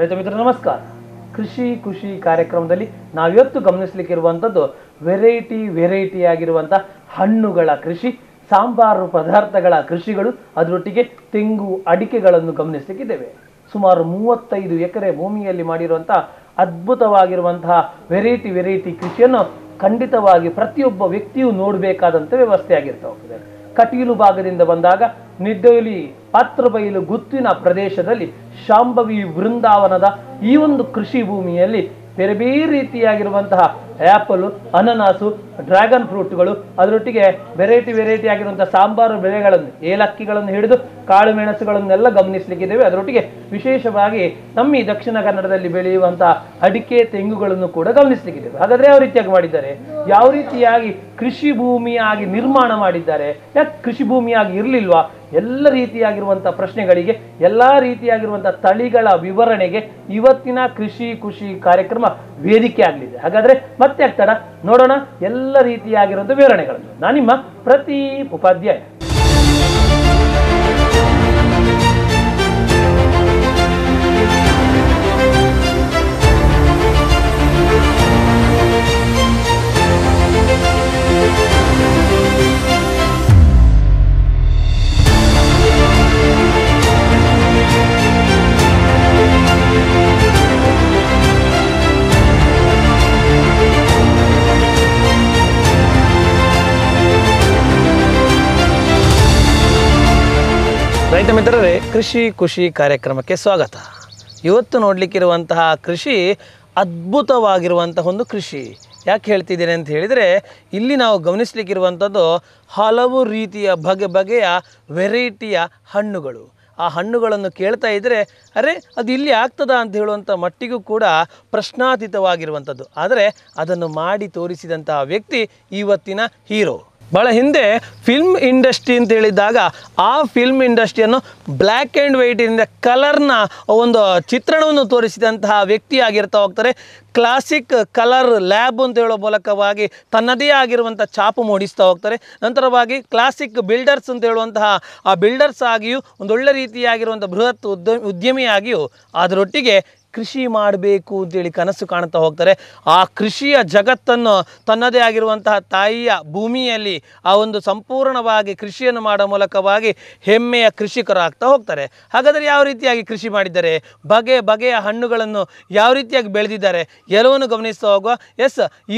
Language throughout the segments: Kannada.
ರೈತ ಮಿತ್ರ ನಮಸ್ಕಾರ. ಕೃಷಿ ಖುಷಿ ಕಾರ್ಯಕ್ರಮದಲ್ಲಿ ನಾವಿವತ್ತು ಗಮನಿಸಲಿಕ್ಕಿರುವಂಥದ್ದು ವೆರೈಟಿ ಆಗಿರುವಂಥ ಹಣ್ಣುಗಳ ಕೃಷಿ, ಸಾಂಬಾರು ಪದಾರ್ಥಗಳ ಕೃಷಿಗಳು, ಅದರೊಟ್ಟಿಗೆ ತೆಂಗು ಅಡಿಕೆಗಳನ್ನು ಗಮನಿಸಲಿಕ್ಕಿದ್ದೇವೆ. ಸುಮಾರು 35 ಎಕರೆ ಭೂಮಿಯಲ್ಲಿ ಮಾಡಿರುವಂತಹ ಅದ್ಭುತವಾಗಿರುವಂತಹ ವೆರೈಟಿ ಕೃಷಿಯನ್ನು ಖಂಡಿತವಾಗಿ ಪ್ರತಿಯೊಬ್ಬ ವ್ಯಕ್ತಿಯು ನೋಡಬೇಕಾದಂಥ ವ್ಯವಸ್ಥೆ ಆಗಿರ್ತಾ ಹೋಗ್ತದೆ. ಕಟೀಲು ಭಾಗದಿಂದ ಬಂದಾಗ ನಿಡ್ಡೋಲಿ ಪಾತ್ರಬೈಲು ಗುತ್ತಿನ ಪ್ರದೇಶದಲ್ಲಿ ಶಾಂಭವಿ ವೃಂದಾವನದ ಈ ಒಂದು ಕೃಷಿ ಭೂಮಿಯಲ್ಲಿ ಬೇರೆ ಬೇರೆ ರೀತಿಯಾಗಿರುವಂತಹ ಆ್ಯಪಲ್, ಅನನಾಸು, ಡ್ರ್ಯಾಗನ್ ಫ್ರೂಟ್ಗಳು, ಅದರೊಟ್ಟಿಗೆ ವೆರೈಟಿ ಆಗಿರುವಂತಹ ಸಾಂಬಾರು ಬೆಳೆಗಳನ್ನು, ಏಲಕ್ಕಿಗಳನ್ನು ಹಿಡಿದು ಕಾಳು ಮೆಣಸುಗಳನ್ನೆಲ್ಲ ಗಮನಿಸಲಿಕ್ಕಿದ್ದೇವೆ. ಅದರೊಟ್ಟಿಗೆ ವಿಶೇಷವಾಗಿ ನಮ್ಮ ಈ ದಕ್ಷಿಣ ಕನ್ನಡದಲ್ಲಿ ಬೆಳೆಯುವಂತಹ ಅಡಿಕೆ, ತೆಂಗುಗಳನ್ನು ಕೂಡ ಗಮನಿಸಲಿಕ್ಕಿದ್ದೇವೆ. ಹಾಗಾದ್ರೆ ಯಾವ ರೀತಿಯಾಗಿ ಮಾಡಿದ್ದಾರೆ, ಯಾವ ರೀತಿಯಾಗಿ ಕೃಷಿ ಭೂಮಿಯಾಗಿ ನಿರ್ಮಾಣ ಮಾಡಿದ್ದಾರೆ, ಯಾಕೆ ಕೃಷಿ ಭೂಮಿಯಾಗಿ ಇರಲಿಲ್ವಾ, ಎಲ್ಲ ರೀತಿಯಾಗಿರುವಂಥ ಪ್ರಶ್ನೆಗಳಿಗೆ, ಎಲ್ಲ ರೀತಿಯಾಗಿರುವಂಥ ತಳಿಗಳ ವಿವರಣೆಗೆ ಇವತ್ತಿನ ಕೃಷಿ ಖುಷಿ ಕಾರ್ಯಕ್ರಮ ವೇದಿಕೆ ಆಗಲಿದೆ. ಹಾಗಾದ್ರೆ ಮತ್ತೆ ಆಗ್ತಾಡ ನೋಡೋಣ ಎಲ್ಲ ರೀತಿಯಾಗಿರುವಂಥ ವಿವರಣೆಗಳನ್ನು. ನಾನು ನಿಮ್ಮ ಪ್ರದೀಪ್ ಉಪಾಧ್ಯಾಯ. ರೈತ ಮಿತ್ರರೇ, ಕೃಷಿ ಖುಷಿ ಕಾರ್ಯಕ್ರಮಕ್ಕೆ ಸ್ವಾಗತ. ಇವತ್ತು ನೋಡಲಿಕ್ಕಿರುವಂತಹ ಕೃಷಿ ಅದ್ಭುತವಾಗಿರುವಂತಹ ಒಂದು ಕೃಷಿ. ಯಾಕೆ ಹೇಳ್ತಿದ್ದೇನೆ ಅಂತ ಹೇಳಿದರೆ, ಇಲ್ಲಿ ನಾವು ಗಮನಿಸಲಿಕ್ಕಿರುವಂಥದ್ದು ಹಲವು ರೀತಿಯ ಬಗೆಯ ವೆರೈಟಿಯ ಹಣ್ಣುಗಳು. ಆ ಹಣ್ಣುಗಳನ್ನು ಕೇಳ್ತಾ ಇದ್ದರೆ ಅರೆ ಅದು ಇಲ್ಲಿ ಆಗ್ತದಾ ಅಂತ ಹೇಳುವಂಥ ಮಟ್ಟಿಗೂ ಕೂಡ ಪ್ರಶ್ನಾತೀತವಾಗಿರುವಂಥದ್ದು. ಆದರೆ ಅದನ್ನು ಮಾಡಿ ತೋರಿಸಿದಂತಹ ವ್ಯಕ್ತಿ ಇವತ್ತಿನ ಹೀರೋ. ಭಾಳ ಹಿಂದೆ ಫಿಲ್ಮ್ ಇಂಡಸ್ಟ್ರಿ ಅಂತ ಹೇಳಿದಾಗ ಆ ಫಿಲ್ಮ್ ಇಂಡಸ್ಟ್ರಿಯನ್ನು ಬ್ಲ್ಯಾಕ್ ಆ್ಯಂಡ್ ವೈಟಿನಿಂದ ಕಲರ್ನ ಒಂದು ಚಿತ್ರಣವನ್ನು ತೋರಿಸಿದಂತಹ ವ್ಯಕ್ತಿ ಆಗಿರ್ತಾ ಹೋಗ್ತಾರೆ. ಕ್ಲಾಸಿಕ್ ಕಲರ್ ಲ್ಯಾಬ್ ಅಂತ ಹೇಳೋ ಮೂಲಕವಾಗಿ ತನ್ನದೇ ಆಗಿರುವಂಥ ಛಾಪು ಮೂಡಿಸ್ತಾ ಹೋಗ್ತಾರೆ. ನಂತರವಾಗಿ ಕ್ಲಾಸಿಕ್ ಬಿಲ್ಡರ್ಸ್ ಅಂತ ಹೇಳುವಂತಹ ಆ ಬಿಲ್ಡರ್ಸ್ ಆಗಿಯೂ ಒಂದೊಳ್ಳೆ ರೀತಿಯಾಗಿರುವಂಥ ಬೃಹತ್ ಉದ್ಯಮಿಯಾಗಿಯೂ ಅದರೊಟ್ಟಿಗೆ ಕೃಷಿ ಮಾಡಬೇಕು ಅಂತೇಳಿ ಕನಸು ಕಾಣ್ತಾ ಹೋಗ್ತಾರೆ. ಆ ಕೃಷಿಯ ಜಗತ್ತನ್ನು ತನ್ನದೇ ಆಗಿರುವಂತಹ ತಾಯಿಯ ಭೂಮಿಯಲ್ಲಿ ಆ ಒಂದು ಸಂಪೂರ್ಣವಾಗಿ ಕೃಷಿಯನ್ನು ಮಾಡೋ ಮೂಲಕವಾಗಿ ಹೆಮ್ಮೆಯ ಕೃಷಿಕರಾಗ್ತಾ ಹೋಗ್ತಾರೆ. ಹಾಗಾದರೆ ಯಾವ ರೀತಿಯಾಗಿ ಕೃಷಿ ಮಾಡಿದ್ದಾರೆ, ಬಗೆಯ ಹಣ್ಣುಗಳನ್ನು ಯಾವ ರೀತಿಯಾಗಿ ಬೆಳೆದಿದ್ದಾರೆ ಎಲ್ಲವನ್ನು ಗಮನಿಸ್ತಾ ಹೋಗುವ.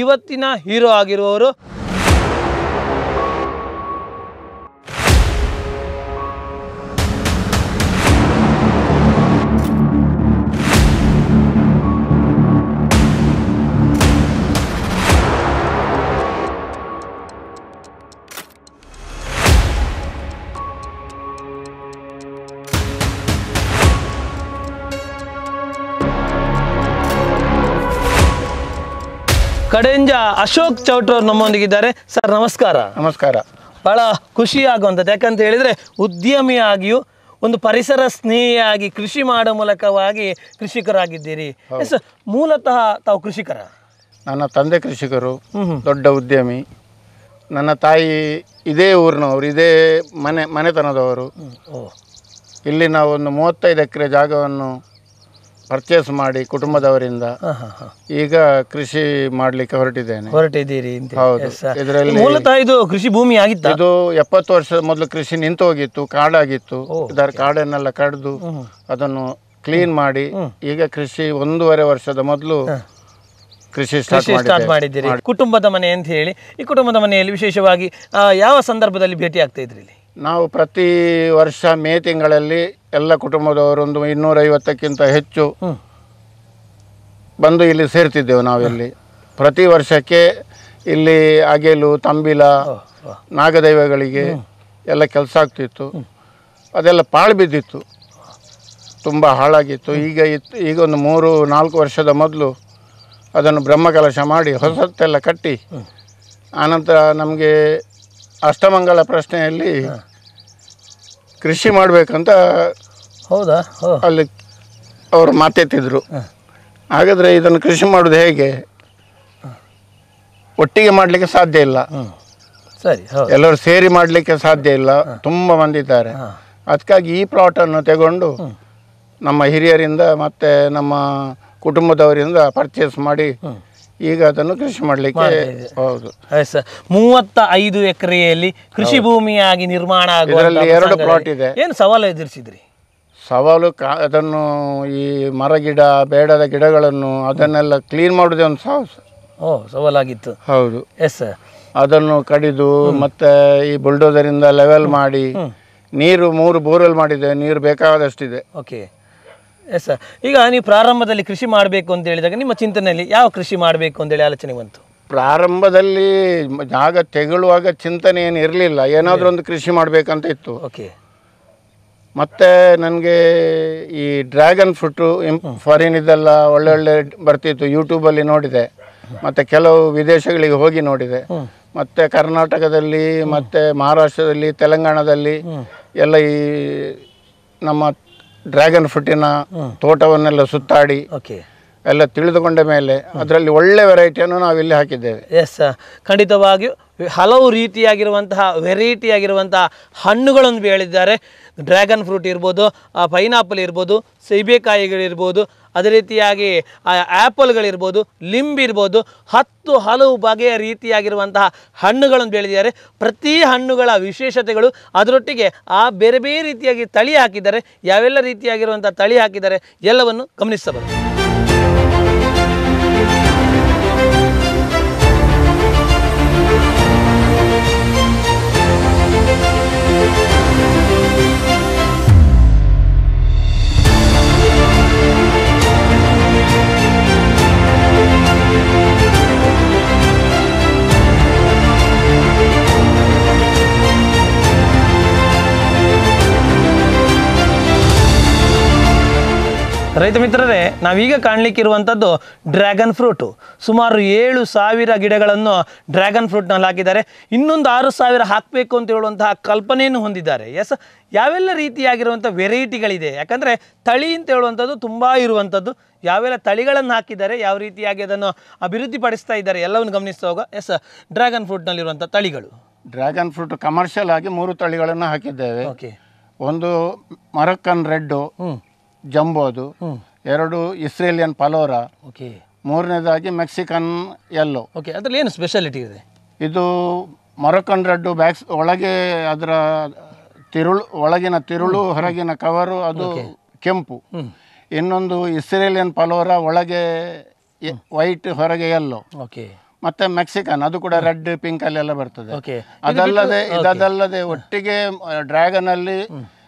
ಇವತ್ತಿನ ಹೀರೋ ಆಗಿರುವವರು ಕಡೆಂಜ ಅಶೋಕ್ ಚೌಟ್ರವ್ರು ನಮ್ಮೊಂದಿಗಿದ್ದಾರೆ. ಸರ್ ನಮಸ್ಕಾರ. ನಮಸ್ಕಾರ. ಭಾಳ ಖುಷಿಯಾಗುವಂಥದ್ದು, ಯಾಕಂತ ಹೇಳಿದರೆ ಉದ್ಯಮಿಯಾಗಿಯೂ ಒಂದು ಪರಿಸರ ಸ್ನೇಹಿಯಾಗಿ ಕೃಷಿ ಮಾಡೋ ಮೂಲಕವಾಗಿ ಕೃಷಿಕರಾಗಿದ್ದೀರಿ. ಮೂಲತಃ ತಾವು ಕೃಷಿಕರ? ನನ್ನ ತಂದೆ ಕೃಷಿಕರು, ದೊಡ್ಡ ಉದ್ಯಮಿ. ನನ್ನ ತಾಯಿ ಇದೇ ಊರಿನವರು, ಇದೇ ಮನೆತನದವರು. ಇಲ್ಲಿ ನಾವು ಒಂದು 35 ಎಕರೆ ಜಾಗವನ್ನು ಪರ್ಚೇಸ್ ಮಾಡಿ ಕುಟುಂಬದವರಿಂದ ಈಗ ಕೃಷಿ ಮಾಡ್ಲಿಕ್ಕೆ ಹೊರಟಿದ್ದೀರಿ. ಹೌದು. ಇದರಲ್ಲಿ ಮೂಲತಃ ಇದು ಕೃಷಿ ಭೂಮಿ ಆಗಿತ್ತು. ಇದು 70 ವರ್ಷದ ಮೊದಲು ಕೃಷಿ ನಿಂತು ಹೋಗಿತ್ತು, ಕಾಡಾಗಿತ್ತು. ಇದರ ಕಾಡನ್ನೆಲ್ಲ ಕಡಿದು ಅದನ್ನು ಕ್ಲೀನ್ ಮಾಡಿ ಈಗ ಕೃಷಿ 1.5 ವರ್ಷದ ಮೊದಲು ಕೃಷಿ ಸ್ಟಾರ್ಟ್ ಮಾಡಿದ್ದೀರಿ. ಕುಟುಂಬದ ಮನೆ ಅಂತ ಹೇಳಿ, ಈ ಕುಟುಂಬದ ಮನೆಯಲ್ಲಿ ವಿಶೇಷವಾಗಿ ಯಾವ ಸಂದರ್ಭದಲ್ಲಿ ಭೇಟಿ ಆಗ್ತಾ ಇದ್ರಿ? ನಾವು ಪ್ರತಿ ವರ್ಷ ಮೇ ತಿಂಗಳಲ್ಲಿ ಎಲ್ಲ ಕುಟುಂಬದವರು ಒಂದು 250ಕ್ಕಿಂತ ಹೆಚ್ಚು ಬಂದು ಇಲ್ಲಿ ಸೇರ್ತಿದ್ದೆವು. ನಾವಿಲ್ಲಿ ಪ್ರತಿ ವರ್ಷಕ್ಕೆ ಇಲ್ಲಿ ಅಗೆಲು, ತಂಬಿಲ, ನಾಗದೈವಗಳಿಗೆ ಎಲ್ಲ ಕೆಲಸ ಆಗ್ತಿತ್ತು. ಅದೆಲ್ಲ ಪಾಳು ಬಿದ್ದಿತ್ತು, ತುಂಬ ಹಾಳಾಗಿತ್ತು. ಈಗ ಒಂದು 3-4 ವರ್ಷದ ಮೊದಲು ಅದನ್ನು ಬ್ರಹ್ಮಕಲಶ ಮಾಡಿ ಹೊಸತ್ತೆಲ್ಲ ಕಟ್ಟಿ, ಆನಂತರ ನಮಗೆ ಅಷ್ಟಮಂಗಲ ಪ್ರಶ್ನೆಯಲ್ಲಿ ಕೃಷಿ ಮಾಡಬೇಕಂತ ಅಲ್ಲಿ ಅವರು ಮಾತೆತ್ತಿದ್ರು. ಹಾಗಾದರೆ ಇದನ್ನು ಕೃಷಿ ಮಾಡೋದು ಹೇಗೆ, ಒಟ್ಟಿಗೆ ಮಾಡಲಿಕ್ಕೆ ಸಾಧ್ಯ ಇಲ್ಲ, ಎಲ್ಲರೂ ಸೇರಿ ಮಾಡಲಿಕ್ಕೆ ಸಾಧ್ಯ ಇಲ್ಲ, ತುಂಬ ಮಂದಿ ಇದ್ದಾರೆ. ಅದಕ್ಕಾಗಿ ಈ ಪ್ಲಾಟನ್ನು ತಗೊಂಡು ನಮ್ಮ ಹಿರಿಯರಿಂದ ಮತ್ತು ನಮ್ಮ ಕುಟುಂಬದವರಿಂದ ಪರ್ಚೇಸ್ ಮಾಡಿ ಈಗ ಅದನ್ನು ಕೃಷಿ ಮಾಡಲಿಕ್ಕೆ ಹೌದು ಸರ್ 35 ಎಕರೆಯಲ್ಲಿ ಕೃಷಿ ಭೂಮಿಯಾಗಿ ನಿರ್ಮಾಣ ಇದರಲ್ಲಿ 2 ಪ್ಲಾಟ್ ಇದೆ. ಏನು ಸವಾಲು ಎದುರಿಸಿದ್ರಿ? ಸವಾಲು ಅದನ್ನು ಈ ಮರಗಿಡ ಬೇಡದ ಗಿಡಗಳನ್ನು ಅದನ್ನೆಲ್ಲ ಕ್ಲೀನ್ ಮಾಡೋದೇ ಒಂದು ಸವಾಲಾಗಿತ್ತು. ಹೌದು ಎಸ್ ಸರ್. ಅದನ್ನು ಕಡಿದು ಮತ್ತೆ ಈ ಬುಲ್ಡೋಸರಿಂದ ಲೆವೆಲ್ ಮಾಡಿ ನೀರು 3 ಬೋರ್ವೆಲ್ ಮಾಡಿದೆ, ನೀರು ಬೇಕಾದಷ್ಟಿದೆ. Okay yes sir. ಈಗ ನೀವು ಪ್ರಾರಂಭದಲ್ಲಿ ಕೃಷಿ ಮಾಡಬೇಕು ಅಂತ ಹೇಳಿದಾಗ ನಿಮ್ಮ ಚಿಂತನೆಯಲ್ಲಿ ಯಾವ ಕೃಷಿ ಮಾಡಬೇಕು ಅಂತೇಳಿ ಆಲೋಚನೆ ಬಂತು? ಪ್ರಾರಂಭದಲ್ಲಿ ಜಾಗ ತೆಗೊಳ್ಳುವಾಗ ಚಿಂತನೆ ಏನು ಇರಲಿಲ್ಲ, ಏನಾದರೂ ಒಂದು ಕೃಷಿ ಮಾಡಬೇಕಂತ ಇತ್ತು. ಓಕೆ. ಮತ್ತು ನನಗೆ ಈ ಡ್ರ್ಯಾಗನ್ ಫ್ರೂಟು ಫಾರಿನಿದ್ದೆಲ್ಲ ಒಳ್ಳೊಳ್ಳೆ ಬರ್ತಿತ್ತು, ಯೂಟ್ಯೂಬಲ್ಲಿ ನೋಡಿದೆ, ಮತ್ತು ಕೆಲವು ವಿದೇಶಗಳಿಗೆ ಹೋಗಿ ನೋಡಿದೆ, ಮತ್ತು ಕರ್ನಾಟಕದಲ್ಲಿ ಮತ್ತು ಮಹಾರಾಷ್ಟ್ರದಲ್ಲಿ ತೆಲಂಗಾಣದಲ್ಲಿ ಎಲ್ಲ ಈ ನಮ್ಮ ಡ್ರ್ಯಾಗನ್ ಫ್ರೂಟಿನ ತೋಟವನ್ನೆಲ್ಲ ಸುತ್ತಾಡಿ ಎಲ್ಲ ತಿಳಿದುಕೊಂಡ ಮೇಲೆ ಅದರಲ್ಲಿ ಒಳ್ಳೆ ವೆರೈಟಿಯನ್ನು ನಾವಿಲ್ಲಿ ಹಾಕಿದ್ದೇವೆ. ಎಸ್, ಖಂಡಿತವಾಗಿಯೂ ಹಲವು ರೀತಿಯಾಗಿರುವಂತಹ ವೆರೈಟಿ ಆಗಿರುವಂತಹ ಹಣ್ಣುಗಳನ್ನು ಬೆಳೆದಿದ್ದಾರೆ. ಡ್ರ್ಯಾಗನ್ ಫ್ರೂಟ್ ಇರ್ಬೋದು, ಪೈನಾಪಲ್ ಇರ್ಬೋದು, ಸೀಬೆಕಾಯಿಗಳಿರ್ಬೋದು, ಅದೇ ರೀತಿಯಾಗಿ ಆ್ಯಪಲ್ಗಳಿರ್ಬೋದು, ಲಿಂಬಿರ್ಬೋದು, 10 ಹಲವು ಬಗೆಯ ರೀತಿಯಾಗಿರುವಂತಹ ಹಣ್ಣುಗಳನ್ನು ಬೆಳೆದಿದ್ದಾರೆ. ಪ್ರತಿ ಹಣ್ಣುಗಳ ವಿಶೇಷತೆಗಳು, ಅದರೊಟ್ಟಿಗೆ ಆ ಬೇರೆ ಬೇರೆ ರೀತಿಯಾಗಿ ತಳಿ ಹಾಕಿದ್ದಾರೆ. ಯಾವೆಲ್ಲ ರೀತಿಯಾಗಿರುವಂಥ ತಳಿ ಹಾಕಿದ್ದಾರೆ ಎಲ್ಲವನ್ನು ಗಮನಿಸಬಹುದು. ರೈತ ಮಿತ್ರರೇ, ನಾವೀಗ ಕಾಣಲಿಕ್ಕಿರುವಂಥದ್ದು ಡ್ರ್ಯಾಗನ್ ಫ್ರೂಟು. ಸುಮಾರು 7,000 ಗಿಡಗಳನ್ನು ಡ್ರ್ಯಾಗನ್ ಫ್ರೂಟ್ನಲ್ಲಿ ಹಾಕಿದ್ದಾರೆ. ಇನ್ನೊಂದು 6,000 ಹಾಕಬೇಕು ಅಂತ ಹೇಳುವಂತಹ ಕಲ್ಪನೆಯನ್ನು ಹೊಂದಿದ್ದಾರೆ. ಎಸ್, ಯಾವೆಲ್ಲ ರೀತಿಯಾಗಿರುವಂಥ ವೆರೈಟಿಗಳಿದೆ, ಯಾಕಂದರೆ ತಳಿ ಅಂತ ಹೇಳುವಂಥದ್ದು ತುಂಬ ಇರುವಂಥದ್ದು. ಯಾವೆಲ್ಲ ತಳಿಗಳನ್ನು ಹಾಕಿದ್ದಾರೆ, ಯಾವ ರೀತಿಯಾಗಿ ಅದನ್ನು ಅಭಿವೃದ್ಧಿಪಡಿಸ್ತಾ ಇದ್ದಾರೆ ಎಲ್ಲವನ್ನು ಗಮನಿಸ್ತಾ ಹೋಗ. ಎಸ್, ಡ್ರ್ಯಾಗನ್ ಫ್ರೂಟ್ನಲ್ಲಿರುವಂಥ ತಳಿಗಳು. ಡ್ರ್ಯಾಗನ್ ಫ್ರೂಟ್ ಕಮರ್ಷಿಯಲ್ ಆಗಿ 3 ತಳಿಗಳನ್ನು ಹಾಕಿದ್ದೇವೆ. ಓಕೆ. ಒಂದು ಮರಕ್ಕನ್ ರೆಡ್ಡು ಜಂಬೋದು, 2 ಇಸ್ರೇಲಿಯನ್ ಪಲೋರಾ, ಓಕೆ, 3ನೇದಾಗಿ ಮೆಕ್ಸಿಕನ್ ಯೆಲ್ಲೋ. ಓಕೆ, ಅದರಲ್ಲಿ ಏನು ಸ್ಪೆಷಾಲಿಟಿ ಇದೆ? ಇದು ಮೊರಕ್ಕನ್ ರೆಡ್ಡು ಬ್ಯಾಕ್ಸ್ ಒಳಗೆ ಅದರ ಒಳಗಿನ ತಿರುಳು ಹೊರಗಿನ ಕವರು ಅದು ಕೆಂಪು. ಇನ್ನೊಂದು ಇಸ್ರೇಲಿಯನ್ ಪಲೋರಾ ಒಳಗೆ ವೈಟ್ ಹೊರಗೆ ಯೆಲ್ಲೋ. ಓಕೆ. ಮತ್ತೆ ಮೆಕ್ಸಿಕನ್ ಅದು ಕೂಡ ರೆಡ್ ಪಿಂಕ್ ಅಲ್ಲೆಲ್ಲ ಬರ್ತದೆ. ಇದಲ್ಲದೆ ಒಟ್ಟಿಗೆ ಡ್ರ್ಯಾಗನ್ ಅಲ್ಲಿ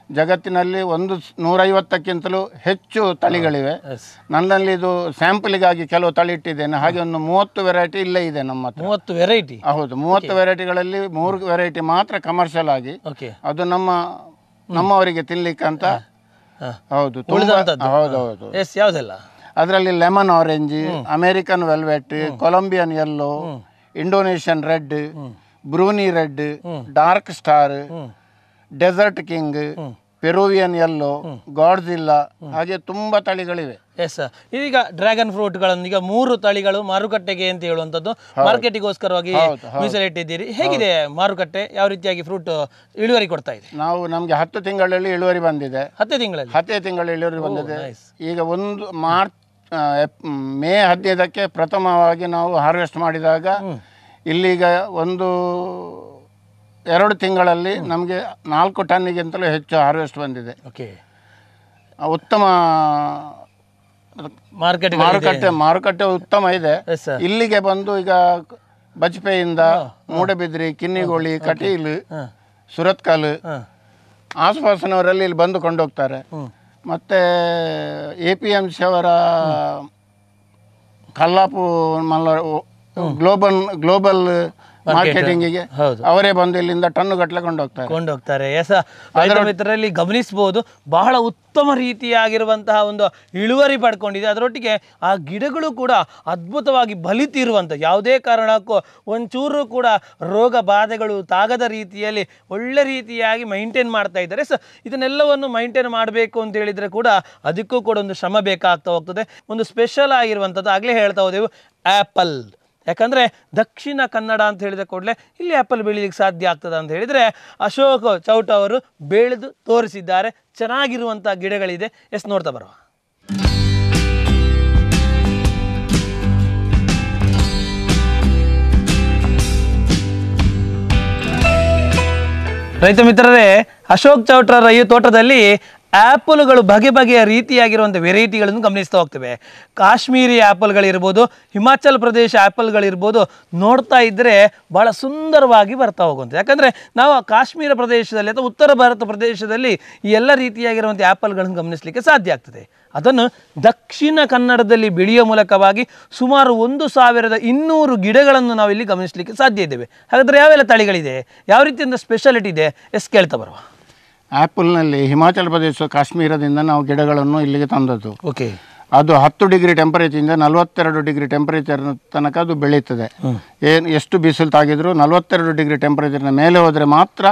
ಜಗತ್ತಿನಲ್ಲಿ 150ಕ್ಕಿಂತಲೂ ಹೆಚ್ಚು ತಳಿಗಳಿವೆ. ನನ್ನಲ್ಲಿ ಇದು ಸ್ಯಾಂಪಲಿಗಾಗಿ ಕೆಲವು ತಳಿ ಇಟ್ಟಿದ್ದೇನೆ. ಹಾಗೆ ಒಂದು 30 ವೆರೈಟಿ ಇಲ್ಲೇ ಇದೆ ನಮ್ಮ ಹತ್ರ. 30 ವೆರೈಟಿ? ಹೌದು, 30 ವೆರೈಟಿಗಳಲ್ಲಿ 3 ವೆರೈಟಿ ಮಾತ್ರ ಕಮರ್ಷಿಯಲ್ ಆಗಿ, ಅದು ನಮ್ಮವರಿಗೆ ತಿನ್ಲಿಕ್ಕೆ ಅಂತ. ಹೌದು, ಹೌದೌದು. ಯಾವುದೆಲ್ಲ ಅದರಲ್ಲಿ lemon orange, American velvet, Colombian yellow, Indonesian red, Bruni red, dark star, desert king, Peruvian yellow, Godzilla, ಹಾಗೆ ತುಂಬಾ ತಳಿಗಳಿವೆ. ಎಸ್, ಈಗ ಡ್ರ್ಯಾಗನ್ ಫ್ರೂಟ್ಗಳನ್ನು ಈಗ 3 ತಳಿಗಳು ಮಾರುಕಟ್ಟೆಗೆ ಅಂತ ಹೇಳುವಂಥದ್ದು ಮಾರ್ಕೆಟಿಗೋಸ್ಕರವಾಗಿ ಮೀಸಲಿಟ್ಟಿದ್ದೀರಿ. ಹೇಗಿದೆ ಮಾರುಕಟ್ಟೆ? ಯಾವ ರೀತಿಯಾಗಿ ಫ್ರೂಟ್ ಇಳುವರಿ ಕೊಡ್ತಾ ಇದೆ? ನಮಗೆ 10 ತಿಂಗಳಲ್ಲಿ ಇಳುವರಿ ಬಂದಿದೆ. 10 ತಿಂಗಳಲ್ಲಿ? 10 ತಿಂಗಳ ಇಳುವರಿ ಬಂದಿದೆ. ಈಗ ಮೇ 15ಕ್ಕೆ ಪ್ರಥಮವಾಗಿ ನಾವು ಹಾರ್ವೆಸ್ಟ್ ಮಾಡಿದಾಗ ಇಲ್ಲಿಗ 2 ತಿಂಗಳಲ್ಲಿ ನಮಗೆ 4 ಟನ್ನಿಗಿಂತಲೂ ಹೆಚ್ಚು ಹಾರ್ವೆಸ್ಟ್ ಬಂದಿದೆ. ಓಕೆ, ಉತ್ತಮ ಮಾರುಕಟ್ಟೆ ಉತ್ತಮ ಇದೆ. ಇಲ್ಲಿಗೆ ಬಂದು ಈಗ ಬಜ್ಪೆಯಿಂದ ಮೂಡಬಿದ್ರಿ, ಕಿನ್ನಿಗೋಳಿ, ಕಟೀಲ್, ಸುರತ್ಕಲ್ ಆಸುಪಾಸಿನವರಲ್ಲಿ ಇಲ್ಲಿ ಬಂದು ಕೊಂಡೋಗ್ತಾರೆ. ಮತ್ತೆ APMC ಅವರ ಕಲ್ಲಾಪು ಗ್ಲೋಬಲ್ ಮಾರ್ಕೆಟಿಂಗಿಗೆ ಅವರೇ ಬಂದು ಇಲ್ಲಿಂದ ಟನ್ನು ಗಟ್ಟಲೆ ಕೊಂಡೋಗ್ತಾರೆ. ರೈತ ಮಿತ್ರರಲ್ಲಿ ಗಮನಿಸಬಹುದು, ಬಹಳ ಉತ್ತಮ ರೀತಿಯಾಗಿರುವಂತಹ ಒಂದು ಇಳುವರಿ ಪಡ್ಕೊಂಡಿದೆ. ಅದರೊಟ್ಟಿಗೆ ಆ ಗಿಡಗಳು ಕೂಡ ಅದ್ಭುತವಾಗಿ ಬಲಿತಿರುವಂಥ, ಯಾವುದೇ ಕಾರಣಕ್ಕೂ ಒಂಚೂರು ಕೂಡ ರೋಗ ಬಾಧೆಗಳು ತಾಗದ ರೀತಿಯಲ್ಲಿ ಒಳ್ಳೆ ರೀತಿಯಾಗಿ ಮೈಂಟೈನ್ ಮಾಡ್ತಾ ಇದ್ದಾರೆ. ಇದನ್ನೆಲ್ಲವನ್ನು ಮೈಂಟೈನ್ ಮಾಡಬೇಕು ಅಂತ ಹೇಳಿದರೆ ಕೂಡ ಅದಕ್ಕೂ ಕೂಡ ಒಂದು ಶ್ರಮ ಬೇಕಾಗ್ತಾ ಹೋಗ್ತದೆ. ಒಂದು ಸ್ಪೆಷಲ್ ಆಗಿರುವಂಥದ್ದು ಆಗಲೇ ಹೇಳ್ತಾ ಹೋದೆವು, ಆ್ಯಪಲ್. ಯಾಕಂದರೆ ದಕ್ಷಿಣ ಕನ್ನಡ ಅಂತ ಹೇಳಿದ ಕೂಡಲೇ ಇಲ್ಲಿ ಆ್ಯಪಲ್ ಬೆಳೀಲಿಕ್ಕೆ ಸಾಧ್ಯ ಆಗ್ತದೆ ಅಂತ ಹೇಳಿದರೆ ಅಶೋಕ್ ಚೌಟ ಅವರು ಬೆಳೆದು ತೋರಿಸಿದ್ದಾರೆ. ಚೆನ್ನಾಗಿರುವಂಥ ಗಿಡಗಳಿದೆ. ಎಷ್ಟು ನೋಡ್ತಾ ಬರುವ. ರೈತ ಮಿತ್ರರೇ, ಅಶೋಕ್ ಚೌಟ್ರರ ಈ ತೋಟದಲ್ಲಿ ಆ್ಯಪಲ್ಗಳು ಬಗೆ ಬಗೆಯ ರೀತಿಯಾಗಿರುವಂಥ ವೆರೈಟಿಗಳನ್ನು ಗಮನಿಸ್ತಾ ಹೋಗ್ತೇವೆ. ಕಾಶ್ಮೀರಿ ಆ್ಯಪಲ್ಗಳಿರ್ಬೋದು, ಹಿಮಾಚಲ್ ಪ್ರದೇಶ ಆ್ಯಪಲ್ಗಳಿರ್ಬೋದು, ನೋಡ್ತಾ ಇದ್ದರೆ ಭಾಳ ಸುಂದರವಾಗಿ ಬರ್ತಾ ಹೋಗುವಂಥ. ಯಾಕಂದರೆ ನಾವು ಕಾಶ್ಮೀರ ಪ್ರದೇಶದಲ್ಲಿ ಅಥವಾ ಉತ್ತರ ಭಾರತ ಪ್ರದೇಶದಲ್ಲಿ ಈ ಎಲ್ಲ ರೀತಿಯಾಗಿರುವಂಥ ಆ್ಯಪಲ್ಗಳನ್ನು ಗಮನಿಸಲಿಕ್ಕೆ ಸಾಧ್ಯ ಆಗ್ತದೆ. ಅದನ್ನು ದಕ್ಷಿಣ ಕನ್ನಡದಲ್ಲಿ ಬೆಳೆಯುವ ಮೂಲಕವಾಗಿ ಸುಮಾರು 1200 ಗಿಡಗಳನ್ನು ನಾವಿಲ್ಲಿ ಗಮನಿಸಲಿಕ್ಕೆ ಸಾಧ್ಯ ಇದ್ದೇವೆ. ಹಾಗಾದರೆ ಯಾವೆಲ್ಲ ತಳಿಗಳಿದೆ, ಯಾವ ರೀತಿಯಿಂದ ಸ್ಪೆಷಾಲಿಟಿ ಇದೆ, ಎಷ್ಟು ಕೇಳ್ತಾ ಬರುವ. ಆ್ಯಪಲ್ನಲ್ಲಿ ಹಿಮಾಚಲ ಪ್ರದೇಶ ಕಾಶ್ಮೀರದಿಂದ ನಾವು ಗಿಡಗಳನ್ನು ಇಲ್ಲಿಗೆ ತಂದದ್ದು. ಓಕೆ. ಅದು 10 ಡಿಗ್ರಿ ಟೆಂಪರೇಚರಿಂದ 42 ಡಿಗ್ರಿ ಟೆಂಪರೇಚರ್ ತನಕ ಅದು ಬೆಳೀತದೆ. ಎಷ್ಟು ಬಿಸಿಲು ತಾಗಿದ್ರು 42 ಡಿಗ್ರಿ ಟೆಂಪರೇಚರ್ನ ಮೇಲೆ ಹೋದರೆ ಮಾತ್ರ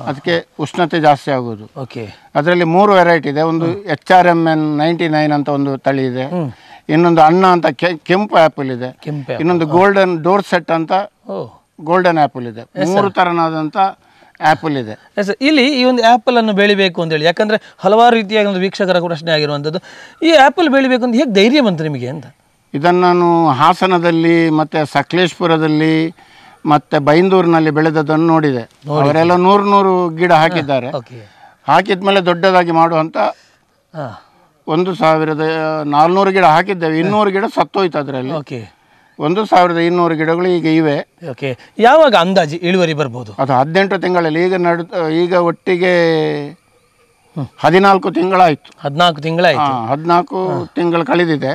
ಅದಕ್ಕೆ ಉಷ್ಣತೆ ಜಾಸ್ತಿ ಆಗೋದು. ಓಕೆ. ಅದರಲ್ಲಿ 3 ವೆರೈಟಿ ಇದೆ. ಒಂದು HRMN 99 ಅಂತ ಒಂದು ತಳಿ ಇದೆ, ಇನ್ನೊಂದು ಅಣ್ಣ ಅಂತ ಕೆಂಪು ಆ್ಯಪಲ್ ಇದೆ, ಇನ್ನೊಂದು ಗೋಲ್ಡನ್ ಡೋರ್ ಸೆಟ್ ಅಂತ ಗೋಲ್ಡನ್ ಆ್ಯಪಲ್ ಇದೆ. 3 ಥರನಾದಂಥ ಆ್ಯಪಲ್ ಇದೆ. ಇಲ್ಲಿ ಈ ಒಂದು ಆ್ಯಪಲನ್ನು ಬೆಳಿಬೇಕು ಅಂತೇಳಿ, ಯಾಕಂದರೆ ಹಲವಾರು ರೀತಿಯಾಗಿ ಒಂದು ವೀಕ್ಷಕರ ಪ್ರಶ್ನೆ ಆಗಿರುವಂಥದ್ದು, ಈ ಆ್ಯಪಲ್ ಬೆಳಿಬೇಕು ಅಂತ ಹೇಗೆ ಧೈರ್ಯ ಬಂತು ನಿಮಗೆ ಅಂತ? ಇದನ್ನು ನಾನು ಹಾಸನದಲ್ಲಿ ಮತ್ತು ಸಕಲೇಶ್ಪುರದಲ್ಲಿ ಮತ್ತು ಬೈಂದೂರಿನಲ್ಲಿ ಬೆಳೆದದನ್ನು ನೋಡಿದೆ. ಅವರೆಲ್ಲ 100 ಗಿಡ ಹಾಕಿದ್ದಾರೆ. ಹಾಕಿದ ಮೇಲೆ ದೊಡ್ಡದಾಗಿ ಮಾಡುವಂಥ 1400 ಗಿಡ ಹಾಕಿದ್ದೇವೆ. 200 ಗಿಡ ಸತ್ತೋಯ್ತು ಅದರಲ್ಲಿ. 1200 ಗಿಡಗಳು ಈಗ ಇವೆ. ಓಕೆ. ಯಾವಾಗ ಅಂದಾಜು ಇಳುವರಿ ಬರ್ಬೋದು? ಅದು 18 ತಿಂಗಳಲ್ಲಿ. ಈಗ ಒಟ್ಟಿಗೆ 14 ತಿಂಗಳಾಯಿತು. 14 ತಿಂಗಳಾಯಿತು. 14 ತಿಂಗಳು ಕಳೆದಿದೆ.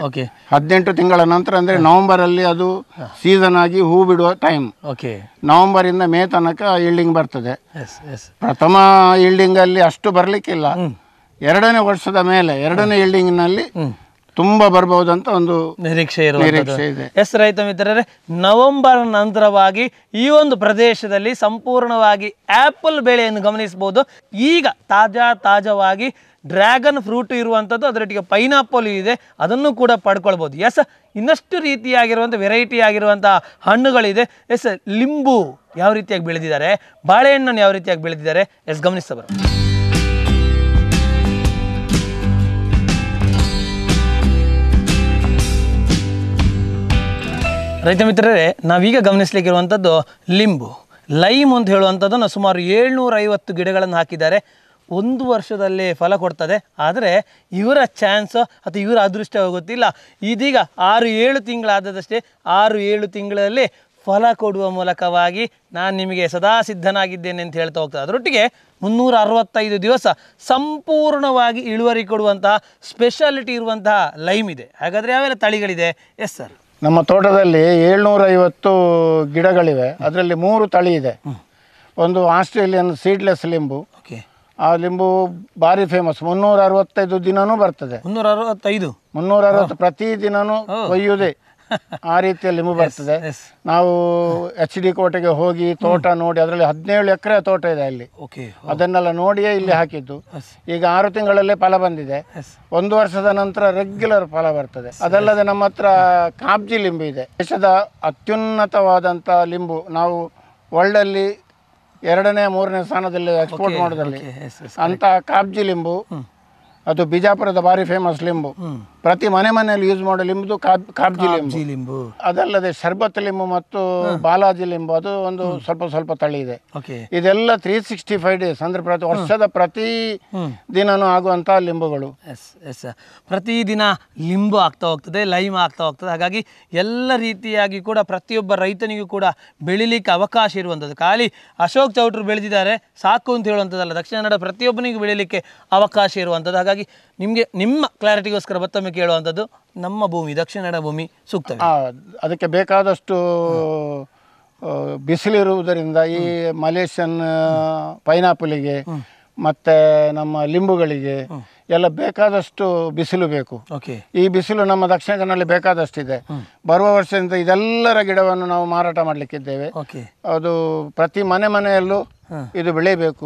18 ತಿಂಗಳ ನಂತರ ಅಂದರೆ ನವೆಂಬರಲ್ಲಿ ಅದು ಸೀಸನ್ ಆಗಿ ಹೂ ಬಿಡುವ ಟೈಮ್. ನವೆಂಬರಿಂದ ಮೇ ತನಕ ಈಲ್ಡಿಂಗ್ ಬರ್ತದೆ. ಪ್ರಥಮ ಈಲ್ಡಿಂಗಲ್ಲಿ ಅಷ್ಟು ಬರಲಿಕ್ಕಿಲ್ಲ. 2ನೇ ವರ್ಷದ ಮೇಲೆ 2ನೇ ಈಲ್ಡಿಂಗ್ನಲ್ಲಿ ತುಂಬ ಬರ್ಬಹುದಂತ ಒಂದು ನಿರೀಕ್ಷೆ ಇದೆ. ಎಸ್ ರೈತ ಮಿತ್ರರೇ, ನವೆಂಬರ್ ನಂತರವಾಗಿ ಈ ಒಂದು ಪ್ರದೇಶದಲ್ಲಿ ಸಂಪೂರ್ಣವಾಗಿ ಆ್ಯಪಲ್ ಬೆಳೆಯನ್ನು ಗಮನಿಸಬಹುದು. ಈಗ ತಾಜಾವಾಗಿ ಡ್ರ್ಯಾಗನ್ ಫ್ರೂಟ್ ಇರುವಂಥದ್ದು, ಅದರೊಟ್ಟಿಗೆ ಪೈನಾಪಲ್ ಇದೆ, ಅದನ್ನು ಕೂಡ ಪಡ್ಕೊಳ್ಬೋದು. ಎಸ್, ಇನ್ನಷ್ಟು ರೀತಿಯಾಗಿರುವಂಥ ವೆರೈಟಿ ಆಗಿರುವಂಥ ಹಣ್ಣುಗಳಿದೆ. ಎಸ್, ಲಿಂಬು ಯಾವ ರೀತಿಯಾಗಿ ಬೆಳೆದಿದ್ದಾರೆ, ಬಾಳೆಹಣ್ಣನ್ನು ಯಾವ ರೀತಿಯಾಗಿ ಬೆಳೆದಿದ್ದಾರೆ, ಎಸ್ ಗಮನಿಸ್ತಾ ಬರೋ. ರೈತ ಮಿತ್ರರೇ, ನಾವೀಗ ಗಮನಿಸಲಿಕ್ಕಿರುವಂಥದ್ದು ಲಿಂಬು, ಲೈಮ್ ಅಂತ ಹೇಳುವಂಥದ್ದನ್ನು ಸುಮಾರು 750 ಗಿಡಗಳನ್ನು ಹಾಕಿದ್ದಾರೆ. 1 ವರ್ಷದಲ್ಲೇ ಫಲ ಕೊಡ್ತದೆ. ಆದರೆ ಇವರ ಚಾನ್ಸ್ ಅಥವಾ ಇವರ ಅದೃಷ್ಟ ಗೊತ್ತಿಲ್ಲ. ಇದೀಗ 6-7 ತಿಂಗಳಾದದಷ್ಟೇ. 6-7 ತಿಂಗಳಲ್ಲಿ ಫಲ ಕೊಡುವ ಮೂಲಕವಾಗಿ ನಾನು ನಿಮಗೆ ಸದಾ ಸಿದ್ಧನಾಗಿದ್ದೇನೆ ಅಂತ ಹೇಳ್ತಾ ಹೋಗ್ತದೆ. ಅದರೊಟ್ಟಿಗೆ 365 ದಿವಸ ಸಂಪೂರ್ಣವಾಗಿ ಇಳುವರಿ ಕೊಡುವಂತಹ ಸ್ಪೆಷಾಲಿಟಿ ಇರುವಂತಹ ಲೈಮ್ ಇದೆ. ಹಾಗಾದರೆ ಯಾವೆಲ್ಲ ತಳಿಗಳಿದೆ? ಎಸ್ ಸರ್, ನಮ್ಮ ತೋಟದಲ್ಲಿ 750 ಗಿಡಗಳಿವೆ. ಅದರಲ್ಲಿ 3 ತಳಿ ಇದೆ. ಒಂದು ಆಸ್ಟ್ರೇಲಿಯನ್ ಸೀಡ್ಲೆಸ್ ಲಿಂಬು. ಆ ಲಿಂಬು ಭಾರಿ ಫೇಮಸ್. 365 ದಿನನೂ ಬರ್ತದೆ. 360 ಪ್ರತಿ ದಿನನೂ ಕೊಯ್ಯುವುದೇ. ಆ ರೀತಿಯ ಲಿಂಬು ಬರ್ತದೆ. ನಾವು HD ಕೋಟೆಗೆ ಹೋಗಿ ತೋಟ ನೋಡಿ, ಅದರಲ್ಲಿ 17 ಎಕರೆ ತೋಟ ಇದೆ ಅಲ್ಲಿ. ಅದನ್ನೆಲ್ಲ ನೋಡಿಯೇ ಇಲ್ಲಿ ಹಾಕಿದ್ದು. ಈಗ 6 ತಿಂಗಳಲ್ಲೇ ಫಲ ಬಂದಿದೆ. 1 ವರ್ಷದ ನಂತರ ರೆಗ್ಯುಲರ್ ಫಲ ಬರ್ತದೆ. ಅದಲ್ಲದೆ ನಮ್ಮ ಹತ್ರ ಕಾಬ್ಜಿ ಲಿಂಬು ಇದೆ. ದೇಶದ ಅತ್ಯುನ್ನತವಾದಂಥ ಲಿಂಬು. ನಾವು ವರ್ಲ್ಡಲ್ಲಿ 2ನೇ 3ನೇ ಸ್ಥಾನದಲ್ಲಿ ಎಕ್ಸ್ಪೋರ್ಟ್ ಮಾಡೋದ್ರಲ್ಲಿ. ಅಂತ ಕಾಬ್ಜಿ ಲಿಂಬು ಅದು ಬಿಜಾಪುರದ ಭಾರಿ ಫೇಮಸ್ ಲಿಂಬು. ಪ್ರತಿ ಮನೆಯಲ್ಲಿ ಯೂಸ್ ಮಾಡೋ ಲಿಂಬು ಕಾಬ್ಜಿ ಲಿಂಬು. ಅದಲ್ಲದೆ ಶರ್ಬತ್ ಲಿಂಬು ಮತ್ತು ಬಾಲಾಜಿ ಲಿಂಬು, ಅದು ಒಂದು ಸ್ವಲ್ಪ ತಳಿ ಇದೆ. ಇದೆಲ್ಲ 365 ಡೇಸ್ ಅಂದ್ರೆ ವರ್ಷದ ಪ್ರತಿ ದಿನನೂ ಆಗುವಂತ ಲಿಂಬುಗಳು. ಪ್ರತಿದಿನ ಲಿಂಬು ಆಗ್ತಾ ಹೋಗ್ತದೆ, ಲೈಮ್ ಆಗ್ತಾ ಹೋಗ್ತದೆ. ಹಾಗಾಗಿ ಎಲ್ಲ ರೀತಿಯಾಗಿ ಕೂಡ ಪ್ರತಿಯೊಬ್ಬ ರೈತನಿಗೂ ಕೂಡ ಬೆಳಿಲಿಕ್ಕೆ ಅವಕಾಶ ಇರುವಂಥದ್ದು. ಖಾಲಿ ಅಶೋಕ್ ಚೌಟ್ರು ಬೆಳೆದಿದ್ದಾರೆ ಸಾಕು ಅಂತ ಹೇಳುವಂಥದ್ದಲ್ಲ, ದಕ್ಷಿಣ ಕನ್ನಡ ಪ್ರತಿಯೊಬ್ಬನಿಗೂ ಬೆಳಿಲಿಕ್ಕೆ ಅವಕಾಶ ಇರುವಂಥದ್ದು. ಹಾಗಾಗಿ ನಿಮಗೆ ನಿಮ್ಮ ಕ್ಲಾರಿಟಿಗೋಸ್ಕರ ಮತ್ತೊಮ್ಮೆ ಕೇಳುವಂಥದ್ದು, ನಮ್ಮ ಭೂಮಿ ದಕ್ಷಿಣ ಕನ್ನಡ ಭೂಮಿ ಸೂಕ್ತ. ಅದಕ್ಕೆ ಬೇಕಾದಷ್ಟು ಬಿಸಿಲಿರುವುದರಿಂದ ಈ ಮಲೇಷಿಯನ್ ಪೈನಾಪಲಿಗೆ ಮತ್ತು ನಮ್ಮ ಲಿಂಬುಗಳಿಗೆ ಎಲ್ಲ ಬೇಕಾದಷ್ಟು ಬಿಸಿಲು ಬೇಕು. ಈ ಬಿಸಿಲು ನಮ್ಮ ದಕ್ಷಿಣ ಕನ್ನಡದಲ್ಲಿ ಬೇಕಾದಷ್ಟಿದೆ. ಬರುವ ವರ್ಷದಿಂದ ಇದೆಲ್ಲರ ಗಿಡವನ್ನು ನಾವು ಮಾರಾಟ ಮಾಡಲಿಕ್ಕಿದ್ದೇವೆ. ಅದು ಪ್ರತಿ ಮನೆಯಲ್ಲೂ ಇದು ಬೆಳಿಬೇಕು.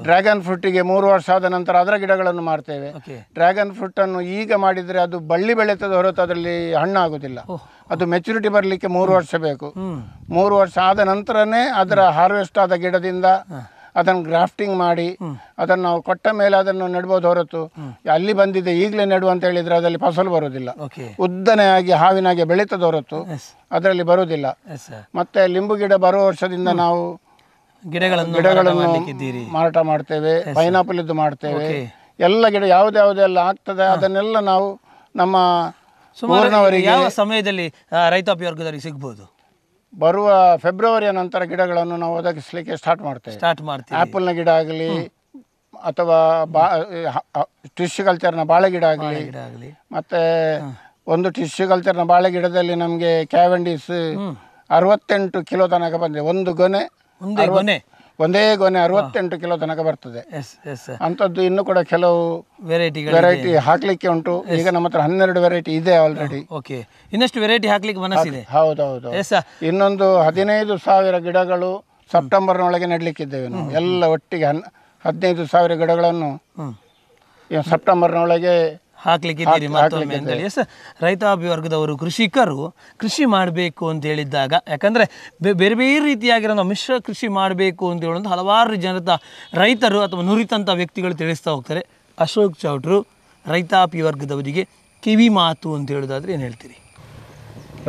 ಡ್ರ್ಯಾಗನ್ ಫ್ರೂಟಿಗೆ 3 ವರ್ಷ ಆದ ನಂತರ ಅದರ ಗಿಡಗಳನ್ನು ಮಾಡ್ತೇವೆ. ಡ್ರ್ಯಾಗನ್ ಫ್ರೂಟ್ ಅನ್ನು ಈಗ ಮಾಡಿದರೆ ಅದು ಬಳ್ಳಿ ಬೆಳೆತದ ಹೊರತು ಅದರಲ್ಲಿ ಹಣ್ಣು ಆಗುದಿಲ್ಲ. ಅದು ಮೆಚುರಿಟಿ ಬರಲಿಕ್ಕೆ 3 ವರ್ಷ ಬೇಕು. 3 ವರ್ಷ ಆದ ನಂತರನೇ ಅದರ ಹಾರ್ವೆಸ್ಟ್ ಆದ ಗಿಡದಿಂದ ಅದನ್ನು ಗ್ರಾಫ್ಟಿಂಗ್ ಮಾಡಿ ಅದನ್ನು ನಾವು ಕೊಟ್ಟ ಮೇಲೆ ಅದನ್ನು ನೆಡ್ಬೋದು ಹೊರತು ಅಲ್ಲಿ ಬಂದಿದೆ ಈಗಲೇ ನೆಡುವ ಅಂತ ಹೇಳಿದ್ರೆ ಅದರಲ್ಲಿ ಫಸಲು ಬರುವುದಿಲ್ಲ. ಉದ್ದನೆಯಾಗಿ ಹಾವಿನಾಗೆ ಬೆಳೀತದ ಹೊರತು ಅದರಲ್ಲಿ ಬರುವುದಿಲ್ಲ. ಮತ್ತೆ ಲಿಂಬು ಗಿಡ ಬರುವ ವರ್ಷದಿಂದ ನಾವು ಗಿಡಗಳನ್ನು ಮಾರಾಟ ಮಾಡ್ತೇವೆ. ಪೈನಾಪಲ್ ಇದ್ದು ಮಾಡ್ತೇವೆ. ಎಲ್ಲ ಗಿಡ ಯಾವುದೆಲ್ಲ ಆಗ್ತದೆ ಅದನ್ನೆಲ್ಲ ನಾವು ನಮ್ಮ ಊರಿನವರಿಗೆ ಯಾವ ಸಮಯದಲ್ಲಿ ರೈತಾಪಿ ವರ್ಗದವರಿಗೆ ಸಿಗ್ಬೋದು? ಬರುವ ಫೆಬ್ರವರಿಯ ನಂತರ ಗಿಡಗಳನ್ನು ನಾವು ಒದಗಿಸಲಿಕ್ಕೆ ಸ್ಟಾರ್ಟ್ ಮಾಡ್ತೇವೆ. ಆ್ಯಪಲ್ನ ಗಿಡ ಆಗಲಿ ಅಥವಾ ಟಿಶ್ಯೂ ಕಲ್ಚರ್ನ ಬಾಳೆ ಗಿಡ ಆಗಲಿ. ಮತ್ತೆ ಒಂದು ಟಿಶ್ಯೂ ಕಲ್ಚರ್ನ ಬಾಳೆ ಗಿಡದಲ್ಲಿ ನಮಗೆ ಕ್ಯಾವೆಂಡಿಸ್ 68 ಕಿಲೋ ತನಕ ಬಂದಿದೆ. ಒಂದೇ ಗೊನೆ 68 ಕಿಲೋ ತನಕ ಬರ್ತದೆ. ಅಂಥದ್ದು ಇನ್ನು ಕೂಡ ಕೆಲವು ವೆರೈಟಿ ಹಾಕ್ಲಿಕ್ಕೆ ಉಂಟು. ಈಗ ನಮ್ಮ ಹತ್ರ 12 ವೆರೈಟಿ ಇದೆ ಆಲ್ರೆಡಿ. ಇನ್ನಷ್ಟು ವೆರೈಟಿ ಹಾಕ್ಲಿಕ್ಕೆ ಮನಸ್ಸಿದೆ. ಹೌದೌದು. ಇನ್ನೊಂದು 15,000 ಗಿಡಗಳು ಸೆಪ್ಟೆಂಬರ್ನೊಳಗೆ ನೆಡ್ಲಿಕ್ಕಿದ್ದೇವೆ ನಾವು. ಎಲ್ಲ ಒಟ್ಟಿಗೆ 15,000 ಗಿಡಗಳನ್ನು ಸೆಪ್ಟೆಂಬರ್ನೊಳಗೆ ಹಾಕ್ಲಿಕ್ಕಿದ್ದೀರಿ ಮತ್ತೊಮ್ಮೆ ಅಂತೇಳಿ. ರೈತಾಪಿ ವರ್ಗದವರು ಕೃಷಿಕರು ಕೃಷಿ ಮಾಡಬೇಕು ಅಂತ ಹೇಳಿದ್ದಾಗ, ಯಾಕಂದರೆ ಬೇರೆ ಬೇರೆ ರೀತಿಯಾಗಿರೋ ಮಿಶ್ರ ಕೃಷಿ ಮಾಡಬೇಕು ಅಂತ ಹೇಳೋದು ಹಲವಾರು ರೈತರು ಅಥವಾ ನುರಿತಂಥ ವ್ಯಕ್ತಿಗಳು ತಿಳಿಸ್ತಾ ಹೋಗ್ತಾರೆ. ಅಶೋಕ್ ಚೌಟ್ರು ರೈತಾಪಿ ವರ್ಗದವರಿಗೆ ಕಿವಿ ಮಾತು ಅಂತ ಹೇಳೋದಾದ್ರೆ ಏನು ಹೇಳ್ತೀರಿ?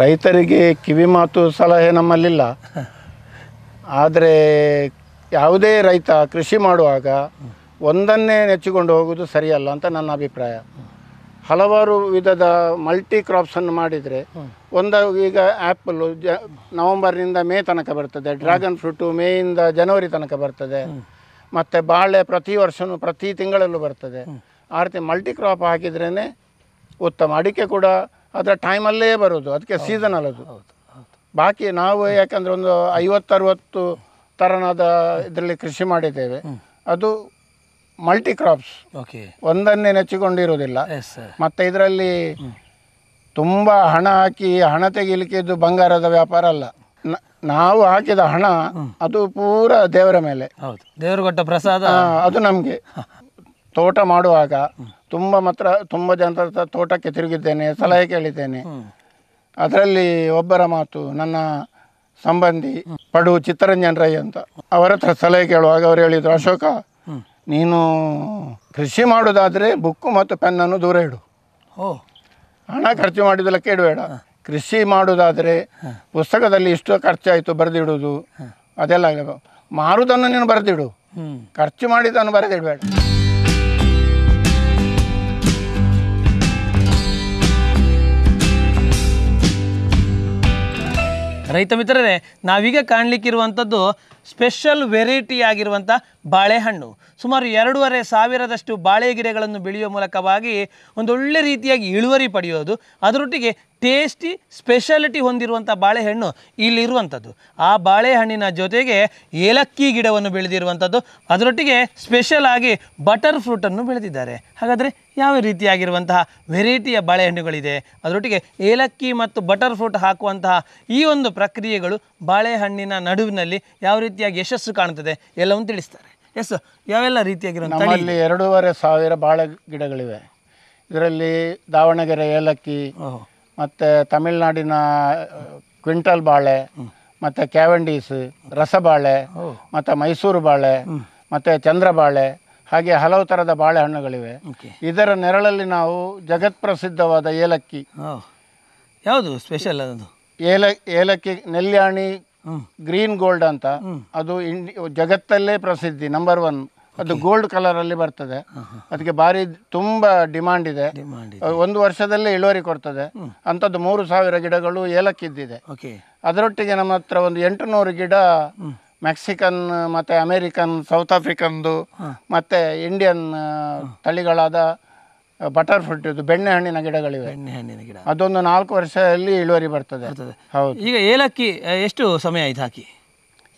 ರೈತರಿಗೆ ಕಿವಿ ಮಾತು ಸಲಹೆ ನಮ್ಮಲ್ಲಿಲ್ಲ. ಆದರೆ ಯಾವುದೇ ರೈತ ಕೃಷಿ ಮಾಡುವಾಗ ಒಂದನ್ನೇ ನೆಚ್ಚಿಕೊಂಡು ಹೋಗುವುದು ಸರಿಯಲ್ಲ ಅಂತ ನನ್ನ ಅಭಿಪ್ರಾಯ. ಹಲವಾರು ವಿಧದ ಮಲ್ಟಿ ಕ್ರಾಪ್ಸನ್ನು ಮಾಡಿದರೆ ಈಗ ಆ್ಯಪಲ್ಲು ನವಂಬರ್ನಿಂದ ಮೇ ತನಕ ಬರ್ತದೆ. ಡ್ರ್ಯಾಗನ್ ಫ್ರೂಟು ಮೇಯಿಂದ ಜನವರಿ ತನಕ ಬರ್ತದೆ. ಮತ್ತು ಬಾಳೆ ಪ್ರತಿ ವರ್ಷವೂ ಪ್ರತಿ ತಿಂಗಳಲ್ಲೂ ಬರ್ತದೆ. ಆ ರೀತಿ ಮಲ್ಟಿ ಕ್ರಾಪ್ ಹಾಕಿದ್ರೇ ಉತ್ತಮ. ಅಡಿಕೆ ಕೂಡ ಅದರ ಟೈಮಲ್ಲೇ ಬರೋದು, ಅದಕ್ಕೆ ಸೀಸನಲ್ ಅದು. ಬಾಕಿ ನಾವು ಯಾಕಂದರೆ ಒಂದು 50-60 ಥರನಾದ ಇದರಲ್ಲಿ ಕೃಷಿ ಮಾಡಿದ್ದೇವೆ. ಅದು ಮಲ್ಟಿ ಕ್ರಾಪ್ಸ್, ಒಂದನ್ನೇ ನೆಚ್ಚಿಕೊಂಡಿರುವುದಿಲ್ಲ. ಮತ್ತು ಇದರಲ್ಲಿ ತುಂಬ ಹಣ ಹಾಕಿ ಹಣ ತೆಗಿಲಿಕ್ಕೆ ಇದು ಬಂಗಾರದ ವ್ಯಾಪಾರ ಅಲ್ಲ. ನಾವು ಹಾಕಿದ ಹಣ ಅದು ಪೂರ ದೇವರ ಮೇಲೆ, ದೇವರು ಕೊಟ್ಟ ಪ್ರಸಾದ. ಅದು ನಮಗೆ ತೋಟ ಮಾಡುವಾಗ ತುಂಬ ಜನರ ತೋಟಕ್ಕೆ ತಿರುಗಿದ್ದೇನೆ, ಸಲಹೆ ಕೇಳಿದ್ದೇನೆ. ಅದರಲ್ಲಿ ಒಬ್ಬರ ಮಾತು, ನನ್ನ ಸಂಬಂಧಿ ಪಡು ಚಿತ್ತರಂಜನ್ ರೈ ಅಂತ, ಅವರ ಹತ್ರ ಸಲಹೆ ಕೇಳುವಾಗ ಅವರು ಹೇಳಿದರು, ಅಶೋಕ, ನೀನು ಕೃಷಿ ಮಾಡೋದಾದರೆ ಬುಕ್ಕು ಮತ್ತು ಪೆನ್ನನ್ನು ದೂರ ಇಡು. ಹಣ ಖರ್ಚು ಮಾಡಿದ್ದಕ್ಕೆ ಇಡಬೇಡ. ಕೃಷಿ ಮಾಡೋದಾದರೆ ಪುಸ್ತಕದಲ್ಲಿ ಇಷ್ಟು ಖರ್ಚಾಯಿತು ಬರೆದಿಡುವುದು ಅದೆಲ್ಲ. ಮಾರುವುದನ್ನು ನೀನು ಬರೆದಿಡು, ಖರ್ಚು ಮಾಡಿದ್ದನ್ನು ಬರೆದಿಡಬೇಡ. ರೈತ ಮಿತ್ರರೇ, ನಾವೀಗ ಕಾಣಲಿಕ್ಕಿರುವಂಥದ್ದು ಸ್ಪೆಷಲ್ ವೆರೈಟಿ ಆಗಿರುವಂಥ ಬಾಳೆಹಣ್ಣು. ಸುಮಾರು 2,500 ಬಾಳೆ ಗಿಡಗಳನ್ನು ಬೆಳೆಯುವ ಮೂಲಕವಾಗಿ ಒಂದೊಳ್ಳೆ ರೀತಿಯಾಗಿ ಇಳುವರಿ ಪಡೆಯೋದು, ಅದರೊಟ್ಟಿಗೆ ಟೇಸ್ಟಿ ಸ್ಪೆಷಾಲಿಟಿ ಹೊಂದಿರುವಂಥ ಬಾಳೆಹಣ್ಣು ಇಲ್ಲಿರುವಂಥದ್ದು. ಆ ಬಾಳೆಹಣ್ಣಿನ ಜೊತೆಗೆ ಏಲಕ್ಕಿ ಗಿಡವನ್ನು ಬೆಳೆದಿರುವಂಥದ್ದು, ಅದರೊಟ್ಟಿಗೆ ಸ್ಪೆಷಲ್ ಆಗಿ ಬಟರ್ ಫ್ರೂಟನ್ನು ಬೆಳೆದಿದ್ದಾರೆ. ಹಾಗಾದರೆ ಯಾವ ರೀತಿಯಾಗಿರುವಂತಹ ವೆರೈಟಿಯ ಬಾಳೆಹಣ್ಣುಗಳಿದೆ, ಅದರೊಟ್ಟಿಗೆ ಏಲಕ್ಕಿ ಮತ್ತು ಬಟರ್ ಫ್ರೂಟ್ ಹಾಕುವಂತಹ ಈ ಒಂದು ಪ್ರಕ್ರಿಯೆಗಳು ಬಾಳೆಹಣ್ಣಿನ ನಡುವಿನಲ್ಲಿ ಯಾವ ರೀತಿಯಾಗಿ ಯಶಸ್ಸು ಕಾಣುತ್ತದೆ ಎಲ್ಲವನ್ನು ತಿಳಿಸ್ತಾರೆ. ಯಾವೆಲ್ಲ ರೀತಿಯಾಗಿರುವಂಥ? ನಮ್ಮಲ್ಲಿ 2,500 ಬಾಳೆ ಗಿಡಗಳಿವೆ. ಇದರಲ್ಲಿ ದಾವಣಗೆರೆ ಏಲಕ್ಕಿ, ಮತ್ತು ತಮಿಳುನಾಡಿನ ಕ್ವಿಂಟಲ್ ಬಾಳೆ, ಮತ್ತು ಕ್ಯಾವೆಂಡೀಸ್ ರಸಬಾಳೆ, ಮತ್ತು ಮೈಸೂರು ಬಾಳೆ, ಮತ್ತು ಚಂದ್ರಬಾಳೆ, ಹಾಗೆ ಹಲವು ಥರದ ಬಾಳೆಹಣ್ಣುಗಳಿವೆ. ಇದರ ನೆರಳಲ್ಲಿ ನಾವು ಜಗತ್ ಪ್ರಸಿದ್ಧವಾದ ಏಲಕ್ಕಿ, ಯಾವುದು ಸ್ಪೆಷಲ್ ಅದು? ಏಲಕ್ಕಿ ನೆಲ್ಯಾಣಿ ಗ್ರೀನ್ ಗೋಲ್ಡ್ ಅಂತ, ಅದು ಜಗತ್ತಲ್ಲೇ ಪ್ರಸಿದ್ಧಿ, ನಂಬರ್ 1. ಅದು ಗೋಲ್ಡ್ ಕಲರಲ್ಲಿ ಬರ್ತದೆ. ಅದಕ್ಕೆ ಭಾರಿ ತುಂಬ ಡಿಮಾಂಡ್ ಇದೆ. 1 ವರ್ಷದಲ್ಲೇ ಇಳುವರಿ ಕೊಡ್ತದೆ. ಅಂಥದ್ದು 3,000 ಗಿಡಗಳು ಏಲಕ್ಕಿದ್ದಿದೆ. ಅದರೊಟ್ಟಿಗೆ ನಮ್ಮ ಹತ್ರ ಒಂದು 800 ಗಿಡ ಮೆಕ್ಸಿಕನ್ ಮತ್ತು ಅಮೇರಿಕನ್, ಸೌತ್ ಆಫ್ರಿಕನ್ದು ಮತ್ತು ಇಂಡಿಯನ್ ತಳಿಗಳಾದ ಬಟರ್ ಫ್ರೂಟ್, ಇದು ಬೆಣ್ಣೆಹಣ್ಣಿನ ಗಿಡಗಳಿವೆ. ಅದೊಂದು 4 ವರ್ಷದಲ್ಲಿ ಇಳುವರಿ ಬರ್ತದೆ. ಹೌದು. ಈಗ ಏಲಕ್ಕಿ ಎಷ್ಟು ಸಮಯ ಆಯ್ತು ಹಾಕಿ?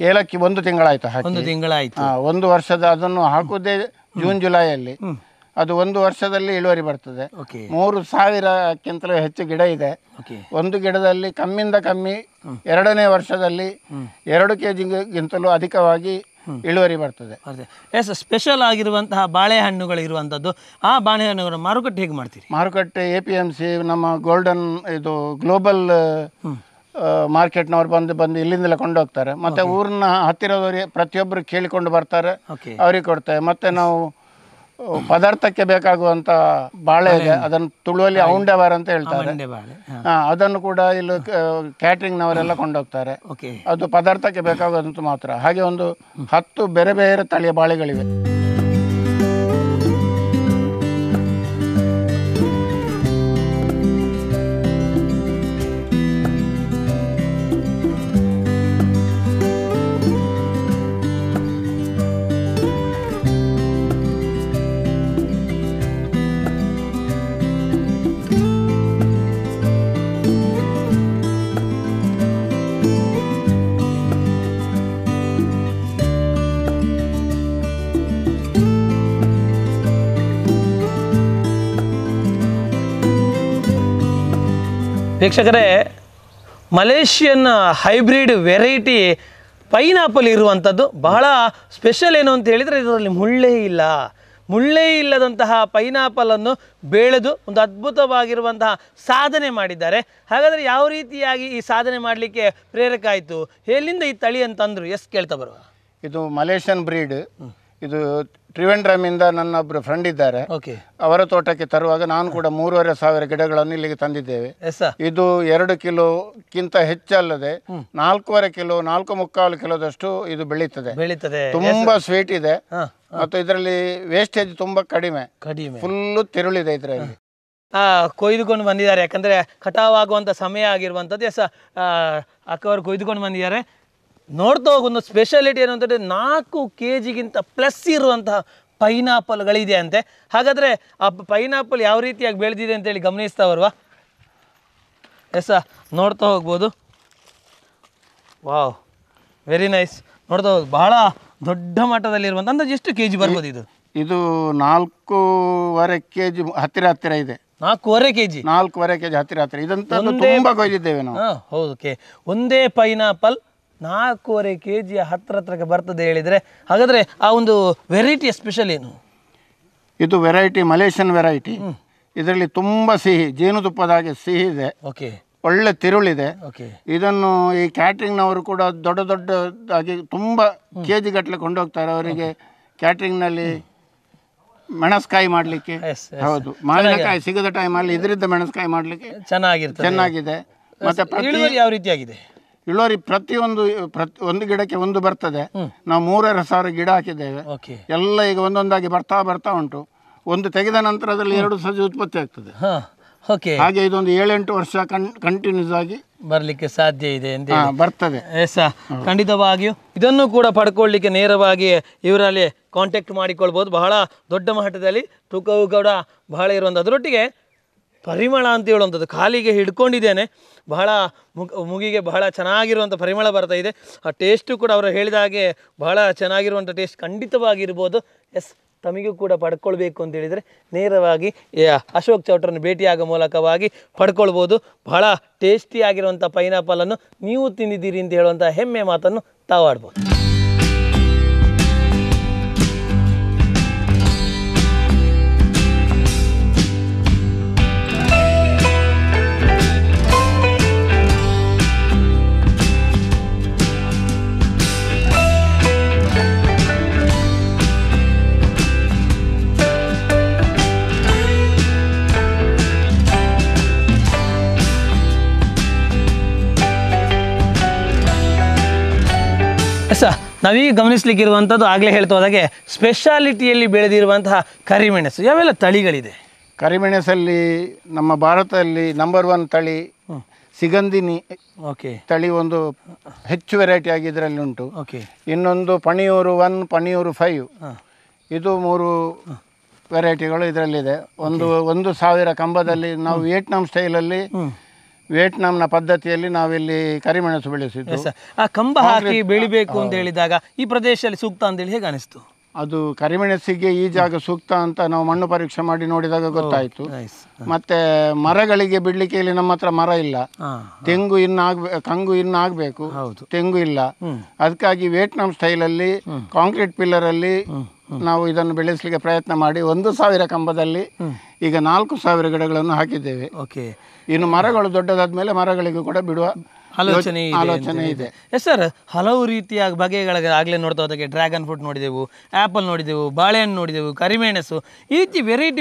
ಏಲಕ್ಕಿ 1 ತಿಂಗಳಾಯ್ತು ಹಾಕಿ. 1 ತಿಂಗಳಾಯ್ತು. 1 ವರ್ಷದ ಅದನ್ನು ಹಾಕುವುದೇ ಜೂನ್ ಜುಲೈಯಲ್ಲಿ. ಅದು 1 ವರ್ಷದಲ್ಲಿ ಇಳುವರಿ ಬರ್ತದೆ. 3,000ಕ್ಕಿಂತಲೂ ಹೆಚ್ಚು ಗಿಡ ಇದೆ. ಒಂದು ಗಿಡದಲ್ಲಿ ಕಮ್ಮಿಂದ ಕಮ್ಮಿ 2ನೇ ವರ್ಷದಲ್ಲಿ 2 kgಗಿಂತಲೂ ಅಧಿಕವಾಗಿ ಇಳುವರಿ ಬರ್ತದೆ. ಎಸ್, ಸ್ಪೆಷಲ್ ಆಗಿರುವಂತಹ ಬಾಳೆಹಣ್ಣುಗಳು ಇರುವಂಥದ್ದು, ಆ ಬಾಳೆಹಣ್ಣುಗಳ ಮಾರುಕಟ್ಟೆ ಹೇಗೆ ಮಾಡ್ತೀರಿ? ಮಾರುಕಟ್ಟೆ APMC ನಮ್ಮ ಗೋಲ್ಡನ್ ಇದು ಗ್ಲೋಬಲ್ ಮಾರ್ಕೆಟ್ನವ್ರು ಬಂದು ಇಲ್ಲಿಂದಲೇ ಕೊಂಡೋಗ್ತಾರೆ. ಮತ್ತೆ ಊರಿನ ಹತ್ತಿರದವರಿಗೆ ಪ್ರತಿಯೊಬ್ಬರು ಕೇಳಿಕೊಂಡು ಬರ್ತಾರೆ, ಅವ್ರಿಗೆ ಕೊಡ್ತೇವೆ. ಮತ್ತೆ ನಾವು ಪದಾರ್ಥಕ್ಕೆ ಬೇಕಾಗುವಂತ ಬಾಳೆ ಇದೆ, ಅದನ್ನು ತುಳುವಲ್ಲಿ ಔಂಡೆವಾರ ಅಂತ ಹೇಳ್ತಾರೆ. ಅದನ್ನು ಕೂಡ ಇಲ್ಲಿ ಕ್ಯಾಟ್ರಿಂಗ್ನವರೆಲ್ಲ ಕೊಂಡೋಗ್ತಾರೆ. ಅದು ಪದಾರ್ಥಕ್ಕೆ ಬೇಕಾಗುವಂತ ಮಾತ್ರ. ಹಾಗೆ ಒಂದು 10 ಬೇರೆ ಬೇರೆ ತಳಿಯ ಬಾಳೆಗಳಿವೆ. ವೀಕ್ಷಕರೇ, ಮಲೇಷಿಯನ್ ಹೈಬ್ರಿಡ್ ವೆರೈಟಿ ಪೈನಾಪಲ್ ಇರುವಂಥದ್ದು ಬಹಳ ಸ್ಪೆಷಲ್ ಏನು ಅಂತ ಹೇಳಿದರೆ, ಇದರಲ್ಲಿ ಮುಳ್ಳೇ ಇಲ್ಲದಂತಹ ಪೈನಾಪಲನ್ನು ಬೆಳೆದು ಒಂದು ಅದ್ಭುತವಾಗಿರುವಂತಹ ಸಾಧನೆ ಮಾಡಿದ್ದಾರೆ. ಹಾಗಾದರೆ ಯಾವ ರೀತಿಯಾಗಿ ಈ ಸಾಧನೆ ಮಾಡಲಿಕ್ಕೆ ಪ್ರೇರಕ ಆಯಿತು, ಎಲ್ಲಿಂದ ಈ ತಳಿ ಅಂತಂದರು? ಕೇಳ್ತಾ ಬರುವ. ಇದು ಮಲೇಷಿಯನ್ ಬ್ರೀಡ್. ಇದು ಟ್ರಿವೆಂಡ್ರಮಿಂದ ನನ್ನೊಬ್ಬರು ಫ್ರೆಂಡ್ ಇದ್ದಾರೆ, ಅವರ ತೋಟಕ್ಕೆ ತರುವಾಗ ನಾನು ಕೂಡ 3,500 ಗಿಡಗಳನ್ನು ಇಲ್ಲಿಗೆ ತಂದಿದ್ದೇವೆ. ಇದು 2 ಕಿಲೋಕ್ಕಿಂತ ಹೆಚ್ಚಲ್ಲದೆ 4.25 ಕಿಲೋ 4.25 ಕಿಲೋದಷ್ಟು ಇದು ಬೆಳೀತದೆ. ತುಂಬಾ ಸ್ವೀಟ್ ಇದೆ ಮತ್ತು ಇದರಲ್ಲಿ ವೇಸ್ಟೇಜ್ ತುಂಬಾ ಕಡಿಮೆ, ಫುಲ್ಲು ತಿರುಳಿದೆ ಇದರಲ್ಲಿ. ಕೊಯ್ದುಕೊಂಡು ಬಂದಿದ್ದಾರೆ, ಯಾಕಂದ್ರೆ ಕಟಾವಾಗುವಂತ ಸಮಯ ಆಗಿರುವಂಥದ್ದು. ಅಕ್ಕವರು ಕೊಯ್ದುಕೊಂಡು ಬಂದಿದ್ದಾರೆ. ನೋಡ್ತಾ ಹೋಗೊಂದು ಸ್ಪೆಷಾಲಿಟಿ ಏನು ಅಂತಂದರೆ 4 kg ಪ್ಲಸ್ ಇರುವಂತಹ ಪೈನಾಪಲ್ಗಳಿದೆ ಅಂತೆ. ಹಾಗಾದರೆ ಆ ಪೈನಾಪಲ್ ಯಾವ ರೀತಿಯಾಗಿ ಬೆಳೆದಿದೆ ಅಂತೇಳಿ ಗಮನಿಸ್ತಾ ಬರುವ. ನೋಡ್ತಾ ಹೋಗ್ಬೋದು. Wow, very nice. ನೋಡ್ತಾ ಹೋಗಿ ಬಹಳ ದೊಡ್ಡ ಮಟ್ಟದಲ್ಲಿರುವಂಥ, ಅಂದ್ರೆ ಎಷ್ಟು kg ಬರ್ಬೋದು ಇದು? ಇದು 4.25 kg ಹತ್ತಿರ ಇದೆ. 4.25 kg ಹತ್ತಿರ ಇದಂತ ತುಂಬಾ ಕೊಯ್ದಿದ್ದೇವೆ ನಾವು. ಹೌದು, ಒಂದೇ ಪೈನಾಪಲ್ 4.25 kg ಹತ್ರಕ್ಕೆ ಬರ್ತದೆ ಹೇಳಿದರೆ, ಹಾಗಾದರೆ ಆ ಒಂದು ವೆರೈಟಿಯ ಸ್ಪೆಷಲ್ ಏನು? ಇದು ವೆರೈಟಿ ಮಲೇಷಿಯನ್ ವೆರೈಟಿ. ಇದರಲ್ಲಿ ತುಂಬ ಸಿಹಿ, ಜೇನುತುಪ್ಪದ ಹಾಗೆ ಸಿಹಿ ಇದೆ, ಒಳ್ಳೆ ತಿರುಳಿದೆ. ಇದನ್ನು ಈ ಕ್ಯಾಟ್ರಿಂಗ್ನವರು ಕೂಡ ದೊಡ್ಡದಾಗಿ ತುಂಬ kg ಗಟ್ಟಲೆ ಕೊಂಡೋಗ್ತಾರೆ. ಅವರಿಗೆ ಕ್ಯಾಟ್ರಿಂಗ್ನಲ್ಲಿ ಮೆಣಸ್ಕಾಯಿ ಮಾಡಲಿಕ್ಕೆ, ಹೌದು, ಮಾವಿನಕಾಯಿ ಸಿಗದ ಟೈಮಲ್ಲಿ ಇದರಿಂದ ಮೆಣಸ್ಕಾಯಿ ಮಾಡಲಿಕ್ಕೆ ಚೆನ್ನಾಗಿದೆ. ಮತ್ತೆ ಯಾವ ರೀತಿಯಾಗಿದೆ ಇಳುವರಿ? ಒಂದು ಗಿಡಕ್ಕೆ ಒಂದು ಬರ್ತದೆ. ನಾವು 3,500 ಗಿಡ ಹಾಕಿದ್ದೇವೆ. ಎಲ್ಲ ಈಗ ಒಂದೊಂದಾಗಿ ಬರ್ತಾ ಉಂಟು. ಒಂದು ತೆಗೆದ ನಂತರ ಅದರಲ್ಲಿ 2 ಸತಿ ಉತ್ಪತ್ತಿ ಆಗ್ತದೆ. ಹಾಗೆ ಇದೊಂದು 7-8 ವರ್ಷ ಕಂಟಿನ್ಯೂಸ್ ಆಗಿ ಬರ್ಲಿಕ್ಕೆ ಸಾಧ್ಯ ಇದೆ ಅಂತ ಬರ್ತದೆ. ಖಂಡಿತವಾಗಿಯೂ ಇದನ್ನು ಕೂಡ ಪಡ್ಕೊಳ್ಳಿಕ್ಕೆ ನೇರವಾಗಿ ಇವರಲ್ಲಿ ಕಾಂಟ್ಯಾಕ್ಟ್ ಮಾಡಿಕೊಳ್ಬೋದು. ಬಹಳ ದೊಡ್ಡ ಮಟ್ಟದಲ್ಲಿ ತೂಕವು ಕೂಡ ಬಹಳ ಇರುವಂಥದ್ದು. ಅದರೊಟ್ಟಿಗೆ ಪರಿಮಳ ಅಂತ ಹೇಳುವಂಥದ್ದು ಕಾಲಿಗೆ ಹಿಡ್ಕೊಂಡಿದ್ದೇನೆ. ಬಹಳ ಮುಗಿಗೆ ಬಹಳ ಚೆನ್ನಾಗಿರುವಂಥ ಪರಿಮಳ ಬರ್ತಾ ಇದೆ. ಆ ಟೇಸ್ಟು ಕೂಡ ಅವರು ಹೇಳಿದ ಹಾಗೆ ಬಹಳ ಚೆನ್ನಾಗಿರುವಂಥ ಟೇಸ್ಟ್ ಖಂಡಿತವಾಗಿರ್ಬೋದು. ತಮಗೂ ಕೂಡ ಪಡ್ಕೊಳ್ಬೇಕು ಅಂತ ಹೇಳಿದರೆ ನೇರವಾಗಿ ಅಶೋಕ್ ಚೌಟ್ರನ್ನು ಭೇಟಿಯಾಗೋ ಮೂಲಕವಾಗಿ ಪಡ್ಕೊಳ್ಬೋದು. ಬಹಳ ಟೇಸ್ಟಿಯಾಗಿರುವಂಥ ಪೈನಾಪಲನ್ನು ನೀವು ತಿಂದಿದ್ದೀರಿ ಅಂತ ಹೇಳುವಂಥ ಹೆಮ್ಮೆ ಮಾತನ್ನು ತಾವಾಡ್ಬೋದು. ನಾವೀಗ ಗಮನಿಸಲಿಕ್ಕಿರುವಂಥದ್ದು ಆಗಲೇ ಹೇಳ್ತಾ ಹೋದಾಗೆ ಸ್ಪೆಷಾಲಿಟಿಯಲ್ಲಿ ಬೆಳೆದಿರುವಂತಹ ಕರಿಮೆಣಸು. ಯಾವೆಲ್ಲ ತಳಿಗಳಿದೆ? ಕರಿಮೆಣಸಲ್ಲಿ ನಮ್ಮ ಭಾರತದಲ್ಲಿ ನಂಬರ್ 1 ತಳಿ ಸಿಗಂದಿನಿ ತಳಿ ಒಂದು ಹೆಚ್ಚು ವೆರೈಟಿ ಆಗಿ ಇದರಲ್ಲಿ ಉಂಟು. ಇನ್ನೊಂದು ಪಣಿಯೂರು 1, ಪಣಿಯೂರು 5, ಇದು 3 ವೆರೈಟಿಗಳು ಇದರಲ್ಲಿದೆ. 1,000 ಕಂಬದಲ್ಲಿ ನಾವು ವಿಯೆಟ್ನಾಂ ಸ್ಟೈಲಲ್ಲಿ, ವಿಯೆಟ್ನಾಂನ ಪದ್ಧತಿಯಲ್ಲಿ ನಾವಿಲ್ಲಿ ಕರಿಮೆಣಸು ಬೆಳೆಸಿದ್ದು. ಆ ಕಂಬ ಹಾಕಿ ಬೆಳಿಬೇಕು ಅಂತ ಹೇಳಿದಾಗ ಈ ಪ್ರದೇಶದಲ್ಲಿ ಸೂಕ್ತ ಅಂತೇಳಿ ಹೇಗೆ ಅನಿಸ್ತು? ಅದು ಕರಿಮೆಣಸಿಗೆ ಈ ಜಾಗ ಸೂಕ್ತ ಅಂತ ನಾವು ಮಣ್ಣು ಪರೀಕ್ಷೆ ಮಾಡಿ ನೋಡಿದಾಗ ಗೊತ್ತಾಯಿತು. ಮತ್ತೆ ಮರಗಳಿಗೆ ಬಿಡ್ಲಿಕ್ಕೆ ಇಲ್ಲಿ ನಮ್ಮ ಹತ್ರ ಮರ ಇಲ್ಲ. ತೆಂಗು ಕಂಗು ಇನ್ನು ಆಗಬೇಕು, ತೆಂಗು ಇಲ್ಲ. ಅದಕ್ಕಾಗಿ ವಿಯೆಟ್ನಾಂ ಸ್ಟೈಲಲ್ಲಿ ಕಾಂಕ್ರೀಟ್ ಪಿಲ್ಲರಲ್ಲಿ ನಾವು ಇದನ್ನು ಬೆಳೆಸಲಿಕ್ಕೆ ಪ್ರಯತ್ನ ಮಾಡಿ 1,000 ಕಂಬದಲ್ಲಿ ಈಗ 4,000 ಗಿಡಗಳನ್ನು ಹಾಕಿದ್ದೇವೆ. ಇನ್ನು ಮರಗಳು ದೊಡ್ಡದಾದ ಮೇಲೆ ಮರಗಳಿಗೂ ಕೂಡ ಬಿಡುವ ಆಲೋಚನೆ ಇದೆ. ಎಸ್ ಸರ್, ಹಲವು ರೀತಿಯ ಬಗೆಗಳ ಆಗಲೇ ನೋಡ್ತಾ ಹೋದಾಗೆ ಡ್ರ್ಯಾಗನ್ ಫ್ರೂಟ್ ನೋಡಿದೆವು, ಆ್ಯಪಲ್ ನೋಡಿದೆವು, ಬಾಳೆಹಣ್ಣು ನೋಡಿದೆವು, ಕರಿಮೆಣಸು, ಈ ರೀತಿ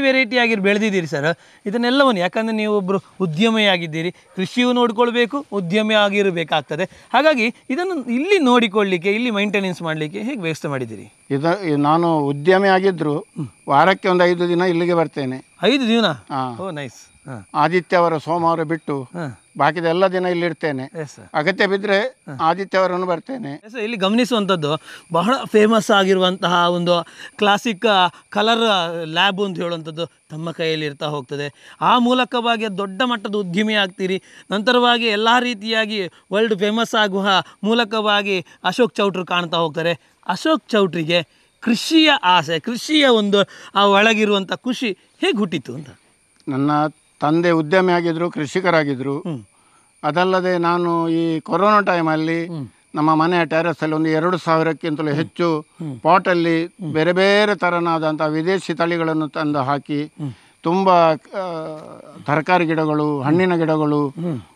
ವೆರೈಟಿ ಆಗಿ ಬೆಳೆದಿದ್ದೀರಿ ಸರ್. ಇದನ್ನೆಲ್ಲವನ್ನು ಯಾಕಂದರೆ ನೀವು ಒಬ್ಬರು ಉದ್ಯಮಿಯಾಗಿದ್ದೀರಿ, ಕೃಷಿಯೂ ನೋಡಿಕೊಳ್ಬೇಕು, ಉದ್ಯಮಿ ಆಗಿರಬೇಕಾಗ್ತದೆ. ಹಾಗಾಗಿ ಇದನ್ನು ಇಲ್ಲಿ ನೋಡಿಕೊಳ್ಳಲಿಕ್ಕೆ, ಇಲ್ಲಿ ಮೈಂಟೆನೆನ್ಸ್ ಮಾಡಲಿಕ್ಕೆ ಹೇಗೆ ವ್ಯವಸ್ಥೆ ಮಾಡಿದ್ದೀರಿ? ನಾನು ಉದ್ಯಮಿ ಆಗಿದ್ರು ವಾರಕ್ಕೆ ಒಂದು 5 ದಿನ ಇಲ್ಲಿಗೆ ಬರ್ತೇನೆ. 5 ದಿನ? ಓ ನೈಸ್. ಆದಿತ್ಯವಾರ ಸೋಮವಾರ ಬಿಟ್ಟು ಬಾಕಿದ ಎಲ್ಲ ದಿನ ಇಲ್ಲಿ ಇರ್ತೇನೆ. ಅಗತ್ಯ ಬಿದ್ದರೆ ಆದಿತ್ಯವಾರನು ಬರ್ತೇನೆ. ಇಲ್ಲಿ ಗಮನಿಸುವಂಥದ್ದು ಬಹಳ ಫೇಮಸ್ ಆಗಿರುವಂತಹ ಒಂದು ಕ್ಲಾಸಿಕ್ ಕಲರ್ ಲ್ಯಾಬ್ ಅಂತ ಹೇಳುವಂಥದ್ದು ತಮ್ಮ ಕೈಯಲ್ಲಿ ಇರ್ತಾ ಹೋಗ್ತದೆ. ಆ ಮೂಲಕವಾಗಿ ದೊಡ್ಡ ಮಟ್ಟದ ಉದ್ಯಮಿ ಆಗ್ತೀರಿ. ನಂತರವಾಗಿ ಎಲ್ಲ ರೀತಿಯಾಗಿ ವರ್ಲ್ಡ್ ಫೇಮಸ್ ಆಗುವ ಮೂಲಕವಾಗಿ ಅಶೋಕ್ ಚೌಟ್ರು ಕಾಣ್ತಾ ಹೋಗ್ತಾರೆ. ಅಶೋಕ್ ಚೌಟ್ರಿಗೆ ಕೃಷಿಯ ಆಸೆ, ಕೃಷಿಯ ಒಂದು ಆ ಒಳಗಿರುವಂಥ ಖುಷಿ ಹೇಗೆ ಹುಟ್ಟಿತು ಅಂತ? ನನ್ನ ತಂದೆ ಉದ್ಯಮಿ ಆಗಿದ್ರು, ಕೃಷಿಕರಾಗಿದ್ದರು. ಅದಲ್ಲದೆ ನಾನು ಈ ಕೊರೋನಾ ಟೈಮಲ್ಲಿ ನಮ್ಮ ಮನೆಯ ಟೆರೆಸಲ್ಲಿ ಒಂದು 2,000ಕ್ಕಿಂತಲೂ ಹೆಚ್ಚು ಪಾಟಲ್ಲಿ ಬೇರೆ ಬೇರೆ ಥರನಾದಂಥ ವಿದೇಶಿ ತಳಿಗಳನ್ನು ತಂದು ಹಾಕಿ ತುಂಬ ತರಕಾರಿ ಗಿಡಗಳು, ಹಣ್ಣಿನ ಗಿಡಗಳು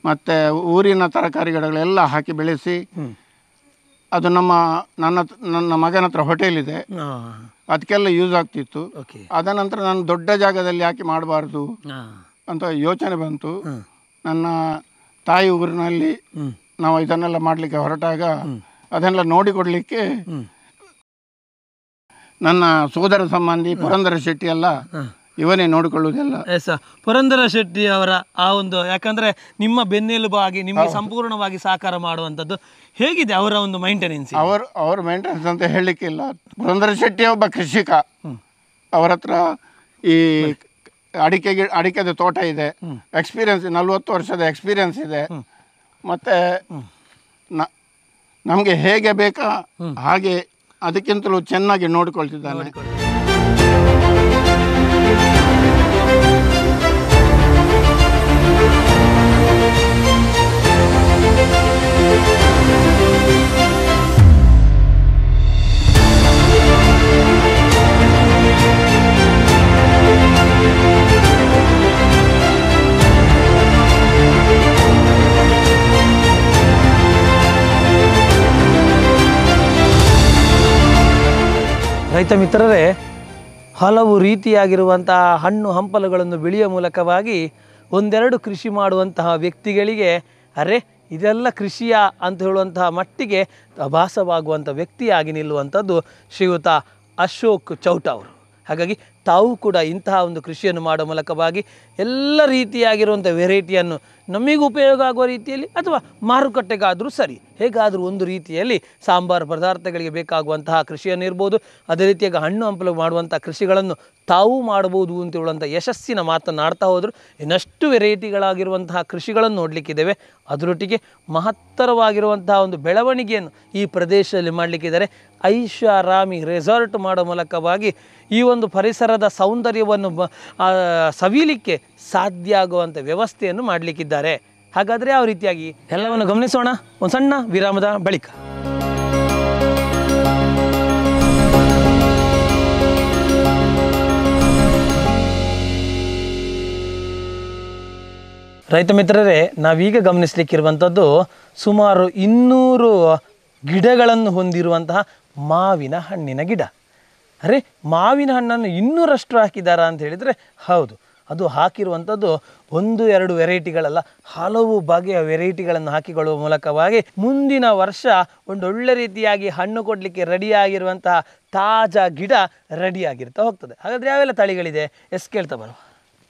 ಮತ್ತು ಊರಿನ ತರಕಾರಿ ಗಿಡಗಳೆಲ್ಲ ಹಾಕಿ ಬೆಳೆಸಿ, ಅದು ನನ್ನ ಮಗನ ಹತ್ರ ಹೋಟೆಲ್ ಇದೆ, ಅದಕ್ಕೆಲ್ಲ ಯೂಸ್ ಆಗ್ತಿತ್ತು. ಅದ ನಂತರ ನಾನು ದೊಡ್ಡ ಜಾಗದಲ್ಲಿ ಯಾಕೆ ಮಾಡಬಾರ್ದು ಅಂತ ಯೋಚನೆ ಬಂತು. ನನ್ನ ತಾಯಿ ಊರಿನಲ್ಲಿ ನಾವು ಇದನ್ನೆಲ್ಲ ಮಾಡಲಿಕ್ಕೆ ಹೊರಟಾಗ ಅದನ್ನೆಲ್ಲ ನೋಡಿಕೊಡ್ಲಿಕ್ಕೆ ನನ್ನ ಸೋದರ ಸಂಬಂಧಿ ಪುರಂದರ ಶೆಟ್ಟಿ ಎಲ್ಲ ಇವನೇ ನೋಡಿಕೊಳ್ಳುವುದೆಲ್ಲ. ಪುರಂದರ ಶೆಟ್ಟಿ ಅವರ ಆ ಒಂದು, ಯಾಕಂದ್ರೆ ನಿಮ್ಮ ಬೆನ್ನೆಲುಬಾಗಿ ನಿಮಗೆ ಸಂಪೂರ್ಣವಾಗಿ ಸಹಕಾರ ಮಾಡುವಂಥದ್ದು ಹೇಗಿದೆ ಅವರ ಒಂದು ಮೈಂಟೆನೆನ್ಸ್? ಅವ್ರ ಮೇಂಟೆನೆನ್ಸ್ ಅಂತ ಹೇಳಲಿಕ್ಕಿಲ್ಲ. ಪುರಂದರ ಶೆಟ್ಟಿ ಒಬ್ಬ ಕೃಷಿಕ. ಅವರ ಹತ್ರ ಈ ಅಡಿಕೆದ ತೋಟ ಇದೆ, ಎಕ್ಸ್ಪೀರಿಯನ್ಸ್ 40 ವರ್ಷದ ಎಕ್ಸ್ಪೀರಿಯನ್ಸ್ ಇದೆ. ಮತ್ತು ನಮಗೆ ಹೇಗೆ ಬೇಕಾ ಹಾಗೆ ಅದಕ್ಕಿಂತಲೂ ಚೆನ್ನಾಗಿ ನೋಡಿಕೊಳ್ತಿದ್ದಾನೆ. ರೈತ ಮಿತ್ರರೇ, ಹಲವು ರೀತಿಯಾಗಿರುವಂತಹ ಹಣ್ಣು ಹಂಪಲುಗಳನ್ನು ಬೆಳೆಯುವ ಮೂಲಕವಾಗಿ ಒಂದೆರಡು ಕೃಷಿ ಮಾಡುವಂತಹ ವ್ಯಕ್ತಿಗಳಿಗೆ ಅರೆ ಇದೆಲ್ಲ ಕೃಷಿಯ ಅಂತ ಹೇಳುವಂತಹ ಮಟ್ಟಿಗೆ ಅಭಾಸವಾಗುವಂಥ ವ್ಯಕ್ತಿಯಾಗಿ ನಿಲ್ಲುವಂಥದ್ದು ಶ್ರೀಯುತ ಅಶೋಕ್ ಚೌಟ ಅವರು. ಹಾಗಾಗಿ ತಾವು ಕೂಡ ಇಂತಹ ಒಂದು ಕೃಷಿಯನ್ನು ಮಾಡುವ ಮೂಲಕವಾಗಿ ಎಲ್ಲ ರೀತಿಯಾಗಿರುವಂಥ ವೆರೈಟಿಯನ್ನು ನಮಗೂ ಉಪಯೋಗ ಆಗುವ ರೀತಿಯಲ್ಲಿ ಅಥವಾ ಮಾರುಕಟ್ಟೆಗಾದರೂ ಸರಿ ಹೇಗಾದರೂ ಒಂದು ರೀತಿಯಲ್ಲಿ ಸಾಂಬಾರು ಪದಾರ್ಥಗಳಿಗೆ ಬೇಕಾಗುವಂತಹ ಕೃಷಿಯನ್ನು ಇರ್ಬೋದು, ಅದೇ ರೀತಿಯಾಗಿ ಹಣ್ಣು ಹಂಪಲು ಮಾಡುವಂಥ ಕೃಷಿಗಳನ್ನು ತಾವೂ ಮಾಡಬಹುದು ಅಂತ ಹೇಳುವಂಥ ಯಶಸ್ಸಿನ ಮಾತನ್ನು ಆಡ್ತಾ ಹೋದರು. ಇನ್ನಷ್ಟು ವೆರೈಟಿಗಳಾಗಿರುವಂತಹ ಕೃಷಿಗಳನ್ನು ನೋಡಲಿಕ್ಕಿದ್ದೇವೆ. ಅದರೊಟ್ಟಿಗೆ ಮಹತ್ತರವಾಗಿರುವಂತಹ ಒಂದು ಬೆಳವಣಿಗೆಯನ್ನು ಈ ಪ್ರದೇಶದಲ್ಲಿ ಮಾಡಲಿಕ್ಕಿದ್ದಾರೆ. ಐಷಾರಾಮಿ ರೆಸಾರ್ಟ್ ಮಾಡೋ ಮೂಲಕವಾಗಿ ಈ ಒಂದು ಪರಿಸರದ ಸೌಂದರ್ಯವನ್ನು ಸವಿಲಿಕ್ಕೆ ಸಾಧ್ಯ ಆಗುವಂಥ ವ್ಯವಸ್ಥೆಯನ್ನು ಮಾಡಲಿಕ್ಕಿದ್ದಾರೆ. ಹಾಗಾದರೆ ಯಾವ ರೀತಿಯಾಗಿ ಎಲ್ಲವನ್ನು ಗಮನಿಸೋಣ ಒಂದು ಸಣ್ಣ ವಿರಾಮದ ಬಳಿಕ. ರೈತ ಮಿತ್ರರೇ, ನಾವೀಗ ಗಮನಿಸಲಿಕ್ಕಿರುವಂಥದ್ದು ಸುಮಾರು 200 ಗಿಡಗಳನ್ನು ಹೊಂದಿರುವಂತಹ ಮಾವಿನ ಹಣ್ಣಿನ ಗಿಡ. ಅರೆ, ಮಾವಿನ ಹಣ್ಣನ್ನು 200ರಷ್ಟು ಹಾಕಿದ್ದಾರಾ ಅಂತ ಹೇಳಿದರೆ ಹೌದು, ಅದು ಹಾಕಿರುವಂಥದ್ದು 1-2 ವೆರೈಟಿಗಳಲ್ಲ, ಹಲವು ಬಗೆಯ ವೆರೈಟಿಗಳನ್ನು ಹಾಕಿಕೊಳ್ಳುವ ಮೂಲಕವಾಗಿ ಮುಂದಿನ ವರ್ಷ ಒಂದೊಳ್ಳೆ ರೀತಿಯಾಗಿ ಹಣ್ಣು ಕೊಡಲಿಕ್ಕೆ ರೆಡಿಯಾಗಿರುವಂತಹ ತಾಜಾ ಗಿಡ ರೆಡಿಯಾಗಿರ್ತಾ ಹೋಗ್ತದೆ. ಹಾಗಾದರೆ ಯಾವೆಲ್ಲ ತಳಿಗಳಿದೆ ಎಸ್ ಕೇಳ್ತಾ ಬರುವ?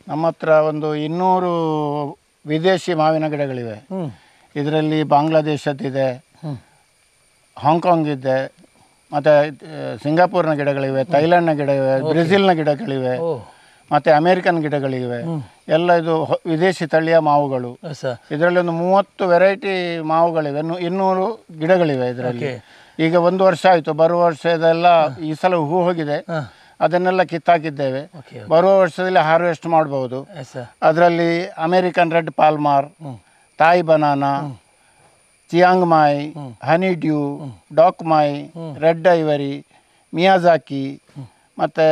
ನಮ್ಮ ಹತ್ರ ಒಂದು 200 ವಿದೇಶಿ ಮಾವಿನ ಗಿಡಗಳಿವೆ. ಇದರಲ್ಲಿ ಬಾಂಗ್ಲಾದೇಶದ್ದಿದೆ, ಹಾಂಗ್ಕಾಂಗ್ ಇದೆ, ಮತ್ತು ಸಿಂಗಾಪುರ್ನ ಗಿಡಗಳಿವೆ, ಥೈಲ್ಯಾಂಡ್ನ ಗಿಡಗಳಿವೆ, ಬ್ರೆಜಿಲ್ನ ಗಿಡಗಳಿವೆ, ಮತ್ತು ಅಮೇರಿಕನ್ ಗಿಡಗಳಿವೆ. ಎಲ್ಲ ಇದು ವಿದೇಶಿ ತಳಿಯ ಮಾವುಗಳು. ಇದರಲ್ಲಿ ಒಂದು 30 ವೆರೈಟಿ ಮಾವುಗಳಿವೆ, 200 ಗಿಡಗಳಿವೆ ಇದರಲ್ಲಿ. ಈಗ 1 ವರ್ಷ ಆಯಿತು. ಬರುವ ವರ್ಷದೆಲ್ಲ ಈ ಸಲ ಹೂ ಹೋಗಿದೆ, ಅದನ್ನೆಲ್ಲ ಕಿತ್ತಾಕಿದ್ದೇವೆ. ಬರುವ ವರ್ಷದಲ್ಲಿ ಹಾರ್ವೆಸ್ಟ್ ಮಾಡಬಹುದು. ಅದರಲ್ಲಿ American red Palmer, Thai banana, Chiang Mai, honeydew, Dok Mai, red ivory, Miyazaki, ಮತ್ತು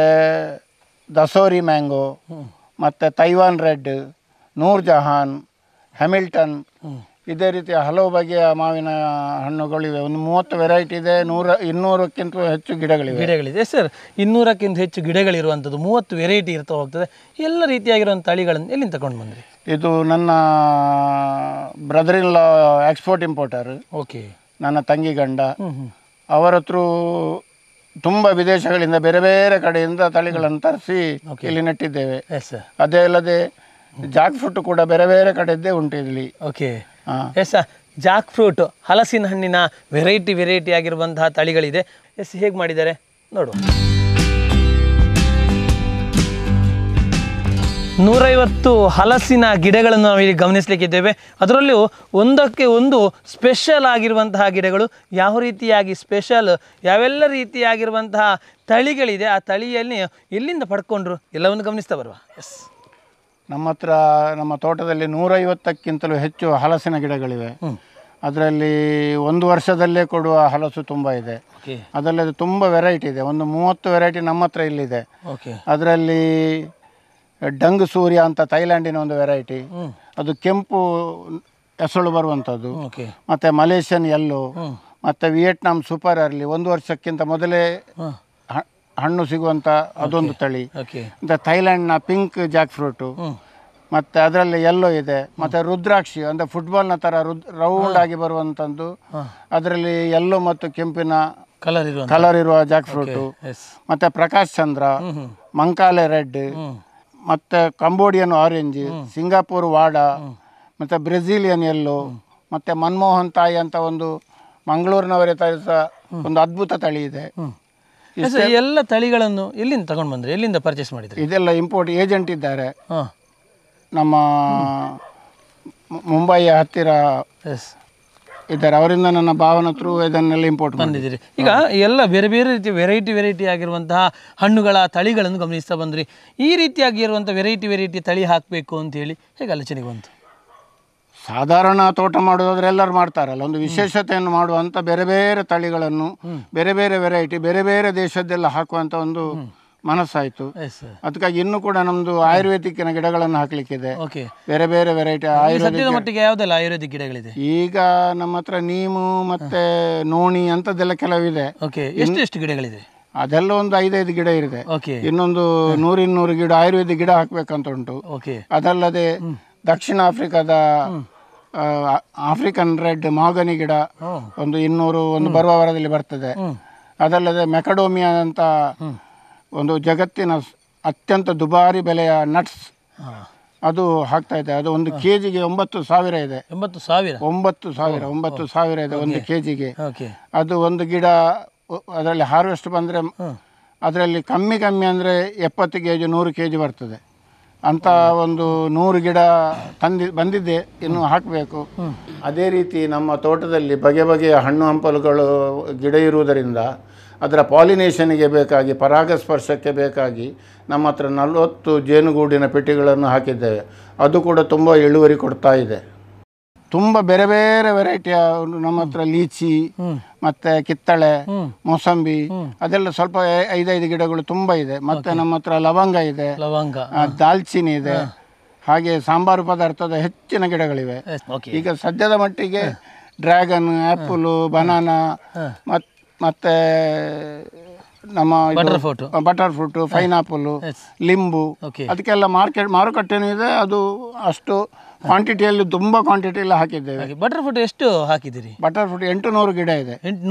ದಸೋರಿ ಮ್ಯಾಂಗೋ, ಮತ್ತು Taiwan red, Noor Jahan, Hamilton, ಇದೇ ರೀತಿಯ ಹಲವು ಬಗೆಯ ಮಾವಿನ ಹಣ್ಣುಗಳಿವೆ. ಒಂದು 30 ವೆರೈಟಿ ಇದೆ. 200ಕ್ಕಿಂತ ಹೆಚ್ಚು ಗಿಡಗಳಿದೆ ಸರ್. 200ಕ್ಕಿಂತ ಹೆಚ್ಚು ಗಿಡಗಳಿರುವಂಥದ್ದು, 30 ವೆರೈಟಿ ಇರ್ತಾ ಹೋಗ್ತದೆ. ಎಲ್ಲ ರೀತಿಯಾಗಿರುವಂಥ ತಳಿಗಳನ್ನು ಎಲ್ಲಿಂದ ತಗೊಂಡು ಬಂದ್ರಿ? ಇದು ನನ್ನ brother in law export importer. Okay. ನನ್ನ ತಂಗಿ ಗಂಡ ಅವರ ಹತ್ರ ತುಂಬ ವಿದೇಶಗಳಿಂದ ಬೇರೆ ಬೇರೆ ಕಡೆಯಿಂದ ತಳಿಗಳನ್ನು ತರಿಸಿ ಇಲ್ಲಿ ನೆಟ್ಟಿದ್ದೇವೆ. ಅದೇ ಅಲ್ಲದೆ ಜಾಕ್ ಫ್ರೂಟ್ ಕೂಡ ಬೇರೆ ಬೇರೆ ಕಡೆಯದ್ದೇ ಉಂಟು ಇಲ್ಲಿ. ಓಕೆ. ಎಸ್, ಜಾಕ್ ಫ್ರೂಟ್ ಹಲಸಿನ ಹಣ್ಣಿನ ವೆರೈಟಿ ಆಗಿರುವಂತಹ ತಳಿಗಳಿದೆ. ಎಸ್, ಹೇಗೆ ಮಾಡಿದ್ದಾರೆ ನೋಡು. 150 ಹಲಸಿನ ಗಿಡಗಳನ್ನು ನಾವು ಇಲ್ಲಿ ಗಮನಿಸಲಿಕ್ಕಿದ್ದೇವೆ. ಅದರಲ್ಲೂ ಒಂದಕ್ಕೆ ಒಂದು ಸ್ಪೆಷಲ್ ಆಗಿರುವಂತಹ ಗಿಡಗಳು. ಯಾವ ರೀತಿಯಾಗಿ ಸ್ಪೆಷಲ್, ಯಾವೆಲ್ಲ ರೀತಿಯಾಗಿರುವಂತಹ ತಳಿಗಳಿದೆ, ಆ ತಳಿಯಲ್ಲಿ ಎಲ್ಲಿಂದ ಪಡ್ಕೊಂಡ್ರು ಎಲ್ಲವನ್ನು ಗಮನಿಸ್ತಾ ಬರುವ. ಎಸ್, ನಮ್ಮ ತೋಟದಲ್ಲಿ 150ಕ್ಕಿಂತಲೂ ಹೆಚ್ಚು ಹಲಸಿನ ಗಿಡಗಳಿವೆ. ಅದರಲ್ಲಿ 1 ವರ್ಷದಲ್ಲೇ ಕೊಡುವ ಹಲಸು ತುಂಬ ಇದೆ. ಅದರಲ್ಲಿ ತುಂಬ ವೆರೈಟಿ ಇದೆ. ಒಂದು 30 ವೆರೈಟಿ ನಮ್ಮ ಹತ್ರ ಇಲ್ಲಿದೆ. ಅದರಲ್ಲಿ ಡಂಗ್ ಸೂರ್ಯ ಅಂತ ಥೈಲ್ಯಾಂಡಿನ ಒಂದು ವೆರೈಟಿ, ಅದು ಕೆಂಪು ಎಸಳು ಬರುವಂಥದ್ದು. ಮತ್ತು ಮಲೇಷಿಯನ್ ಯೆಲ್ಲೋ, ಮತ್ತು ವಿಯೆಟ್ನಾಂ ಸೂಪರ್ ಅರ್ಲಿ, 1 ವರ್ಷಕ್ಕಿಂತ ಮೊದಲೇ ಹಣ್ಣು ಸಿಗುವಂಥ ಅದೊಂದು ತಳಿ. ಮತ್ತು ಥೈಲ್ಯಾಂಡ್ನ ಪಿಂಕ್ ಜಾಕ್ ಫ್ರೂಟು, ಮತ್ತು ಅದರಲ್ಲಿ ಯೆಲ್ಲೋ ಇದೆ. ಮತ್ತು ರುದ್ರಾಕ್ಷಿ ಅಂದರೆ ಫುಟ್ಬಾಲ್ನ ಥರ ರೌಂಡ್ ಆಗಿ ಬರುವಂಥದ್ದು, ಅದರಲ್ಲಿ ಯೆಲ್ಲೋ ಮತ್ತು ಕೆಂಪಿನ ಕಲರ್ ಇರುವ ಜಾಕ್ ಫ್ರೂಟು. ಮತ್ತು ಪ್ರಕಾಶ್ ಚಂದ್ರ, ಮಂಕಾಲೆ ರೆಡ್, ಮತ್ತು ಕಂಬೋಡಿಯನ್ ಆರೆಂಜ್, ಸಿಂಗಾಪುರ್ ವಾಡಾ, ಮತ್ತು ಬ್ರೆಜಿಲಿಯನ್ ಯೆಲ್ಲೋ, ಮತ್ತು ಮನ್ಮೋಹನ್ ತಾಯಿ ಅಂತ ಒಂದು ಮಂಗಳೂರಿನವರೇ ತಯಾರಿಸ ಒಂದು ಅದ್ಭುತ ತಳಿ ಇದೆ. ಎಲ್ಲ ತಳಿಗಳನ್ನು ಎಲ್ಲಿಂದ ತಗೊಂಡು ಬಂದ್ರಿ, ಎಲ್ಲಿಂದ ಪರ್ಚೇಸ್ ಮಾಡಿದ್ರಿ? ಇದೆಲ್ಲ ಇಂಪೋರ್ಟ್ ಏಜೆಂಟ್ ಇದ್ದಾರೆ ನಮ್ಮ ಮುಂಬೈಯ ಹತ್ತಿರ ಇದ್ದಾರೆ. ಅವರಿಂದ ನನ್ನ ಭಾವನ ಥ್ರೂ ಇದನ್ನೆಲ್ಲ ಇಂಪೋರ್ಟ್ ಬಂದಿದ್ದೀರಿ. ಈಗ ಎಲ್ಲ ಬೇರೆ ಬೇರೆ ರೀತಿಯ ವೆರೈಟಿ ಆಗಿರುವಂತಹ ಹಣ್ಣುಗಳ ತಳಿಗಳನ್ನು ಗಮನಿಸ್ತಾ ಬಂದ್ರಿ. ಈ ರೀತಿಯಾಗಿರುವಂಥ ವೆರೈಟಿ ತಳಿ ಹಾಕಬೇಕು ಅಂತೇಳಿ ಹೇಗೆ ಆಲೋಚನೆಗೆ ಬಂತು? ಸಾಧಾರಣ ತೋಟ ಮಾಡೋದಾದ್ರೆ ಎಲ್ಲರೂ ಮಾಡ್ತಾರಲ್ಲ, ಒಂದು ವಿಶೇಷತೆಯನ್ನು ಮಾಡುವಂಥ ಬೇರೆ ಬೇರೆ ತಳಿಗಳನ್ನು, ಬೇರೆ ಬೇರೆ ವೆರೈಟಿ, ಬೇರೆ ಬೇರೆ ದೇಶದ್ದೆಲ್ಲ ಹಾಕುವಂಥ ಒಂದು ಮನಸ್ಸಾಯಿತು. ಅದಕ್ಕಾಗಿ ಇನ್ನೂ ಕೂಡ ನಮ್ಮದು ಆಯುರ್ವೇದಿಕ್ಕಿನ ಗಿಡಗಳನ್ನು ಹಾಕಲಿಕ್ಕಿದೆ. ಬೇರೆ ಬೇರೆ ವೆರೈಟಿ ಮಟ್ಟಿಗೆ ಯಾವುದೆಲ್ಲ ಆಯುರ್ವೇದಿಕ್ ಗಿಡಗಳಿದೆ ಈಗ ನಮ್ಮ ಹತ್ರ? ನೀಮು ಮತ್ತೆ ನೋಣಿ ಅಂಥದ್ದೆಲ್ಲ ಕೆಲವಿದೆ. ಎಷ್ಟು ಗಿಡಗಳಿದೆ? ಅದೆಲ್ಲ ಒಂದು 5 ಗಿಡ ಇದೆ. ಇನ್ನೊಂದು 100-200 ಗಿಡ ಆಯುರ್ವೇದಿಕ್ ಗಿಡ ಹಾಕ್ಬೇಕಂತ ಉಂಟು. ಅದಲ್ಲದೆ ದಕ್ಷಿಣ ಆಫ್ರಿಕಾದ ಆಫ್ರಿಕನ್ ರೆಡ್ ಮಾಗನಿ ಗಿಡ ಒಂದು 200 ಒಂದು ಬರುವ ವಾರದಲ್ಲಿ ಬರ್ತದೆ. ಅದಲ್ಲದೆ ಮೆಕಡೋಮಿಯಾ ಅಂತ ಒಂದು ಜಗತ್ತಿನ ಅತ್ಯಂತ ದುಬಾರಿ ಬೆಲೆಯ ನಟ್ಸ್, ಅದು ಹಾಕ್ತಾ ಇದೆ. ಅದು 1 kg 9,000 ಇದೆ. 9,000 ಇದೆ 1 kg. ಅದು ಒಂದು ಗಿಡ ಅದರಲ್ಲಿ ಹಾರ್ವೆಸ್ಟ್ ಬಂದರೆ ಅದರಲ್ಲಿ ಕಮ್ಮಿ ಅಂದರೆ 70 kg 100 kg ಬರ್ತದೆ. ಅಂತ ಒಂದು 100 ಗಿಡ ಬಂದಿದ್ದೆ, ಇನ್ನು ಹಾಕಬೇಕು. ಅದೇ ರೀತಿ ನಮ್ಮ ತೋಟದಲ್ಲಿ ಬಗೆ ಬಗೆಯ ಹಣ್ಣು ಹಂಪಲುಗಳು ಗಿಡ ಇರುವುದರಿಂದ ಅದರ ಪಾಲಿನೇಷನ್ಗೆ ಬೇಕಾಗಿ, ಪರಾಗಸ್ಪರ್ಶಕ್ಕೆ ಬೇಕಾಗಿ ನಮ್ಮ ಹತ್ರ 40 ಜೇನುಗೂಡಿನ ಪೆಟ್ಟಿಗಳನ್ನು ಹಾಕಿದ್ದೇವೆ. ಅದು ಕೂಡ ತುಂಬ ಇಳುವರಿ ಕೊಡ್ತಾ ಇದೆ. ತುಂಬ ಬೇರೆ ಬೇರೆ ವೆರೈಟಿಯ ನಮ್ಮ ಹತ್ರ ಲೀಚಿ, ಮತ್ತು ಕಿತ್ತಳೆ, ಮೋಸಂಬಿ, ಅದೆಲ್ಲ ಸ್ವಲ್ಪ 5 ಗಿಡಗಳು ತುಂಬ ಇದೆ. ಮತ್ತು ನಮ್ಮ ಹತ್ರ ಲವಂಗ ಇದೆ, ದಾಲ್ಚಿನಿ ಇದೆ. ಹಾಗೆ ಸಾಂಬಾರು ಪದಾರ್ಥದ ಹೆಚ್ಚಿನ ಗಿಡಗಳಿವೆ. ಈಗ ಸದ್ಯದ ಮಟ್ಟಿಗೆ ಡ್ರ್ಯಾಗನ್, ಆ್ಯಪಲು, ಬನಾನಾ, ಮತ್ತು ನಮ್ಮ ಬಟರ್ ಫ್ರೂಟು, ಪೈನಾಪಲು, ಲಿಂಬು, ಅದಕ್ಕೆಲ್ಲ ಮಾರುಕಟ್ಟೆನೂ ಇದೆ. ಅದು ಅಷ್ಟು ಕ್ವಾಂಟಿಟಿಯಲ್ಲಿ ತುಂಬ ಕ್ವಾಂಟಿಟಿಯಲ್ಲಿ ಹಾಕಿದ್ದೇವೆ. ಬಟರ್ ಫ್ರೂಟ್ ಎಷ್ಟು ಹಾಕಿದ್ದೀರಿ? ಬಟರ್ ಫ್ರೂಟ್ 800 ಗಿಡ ಇದೆ.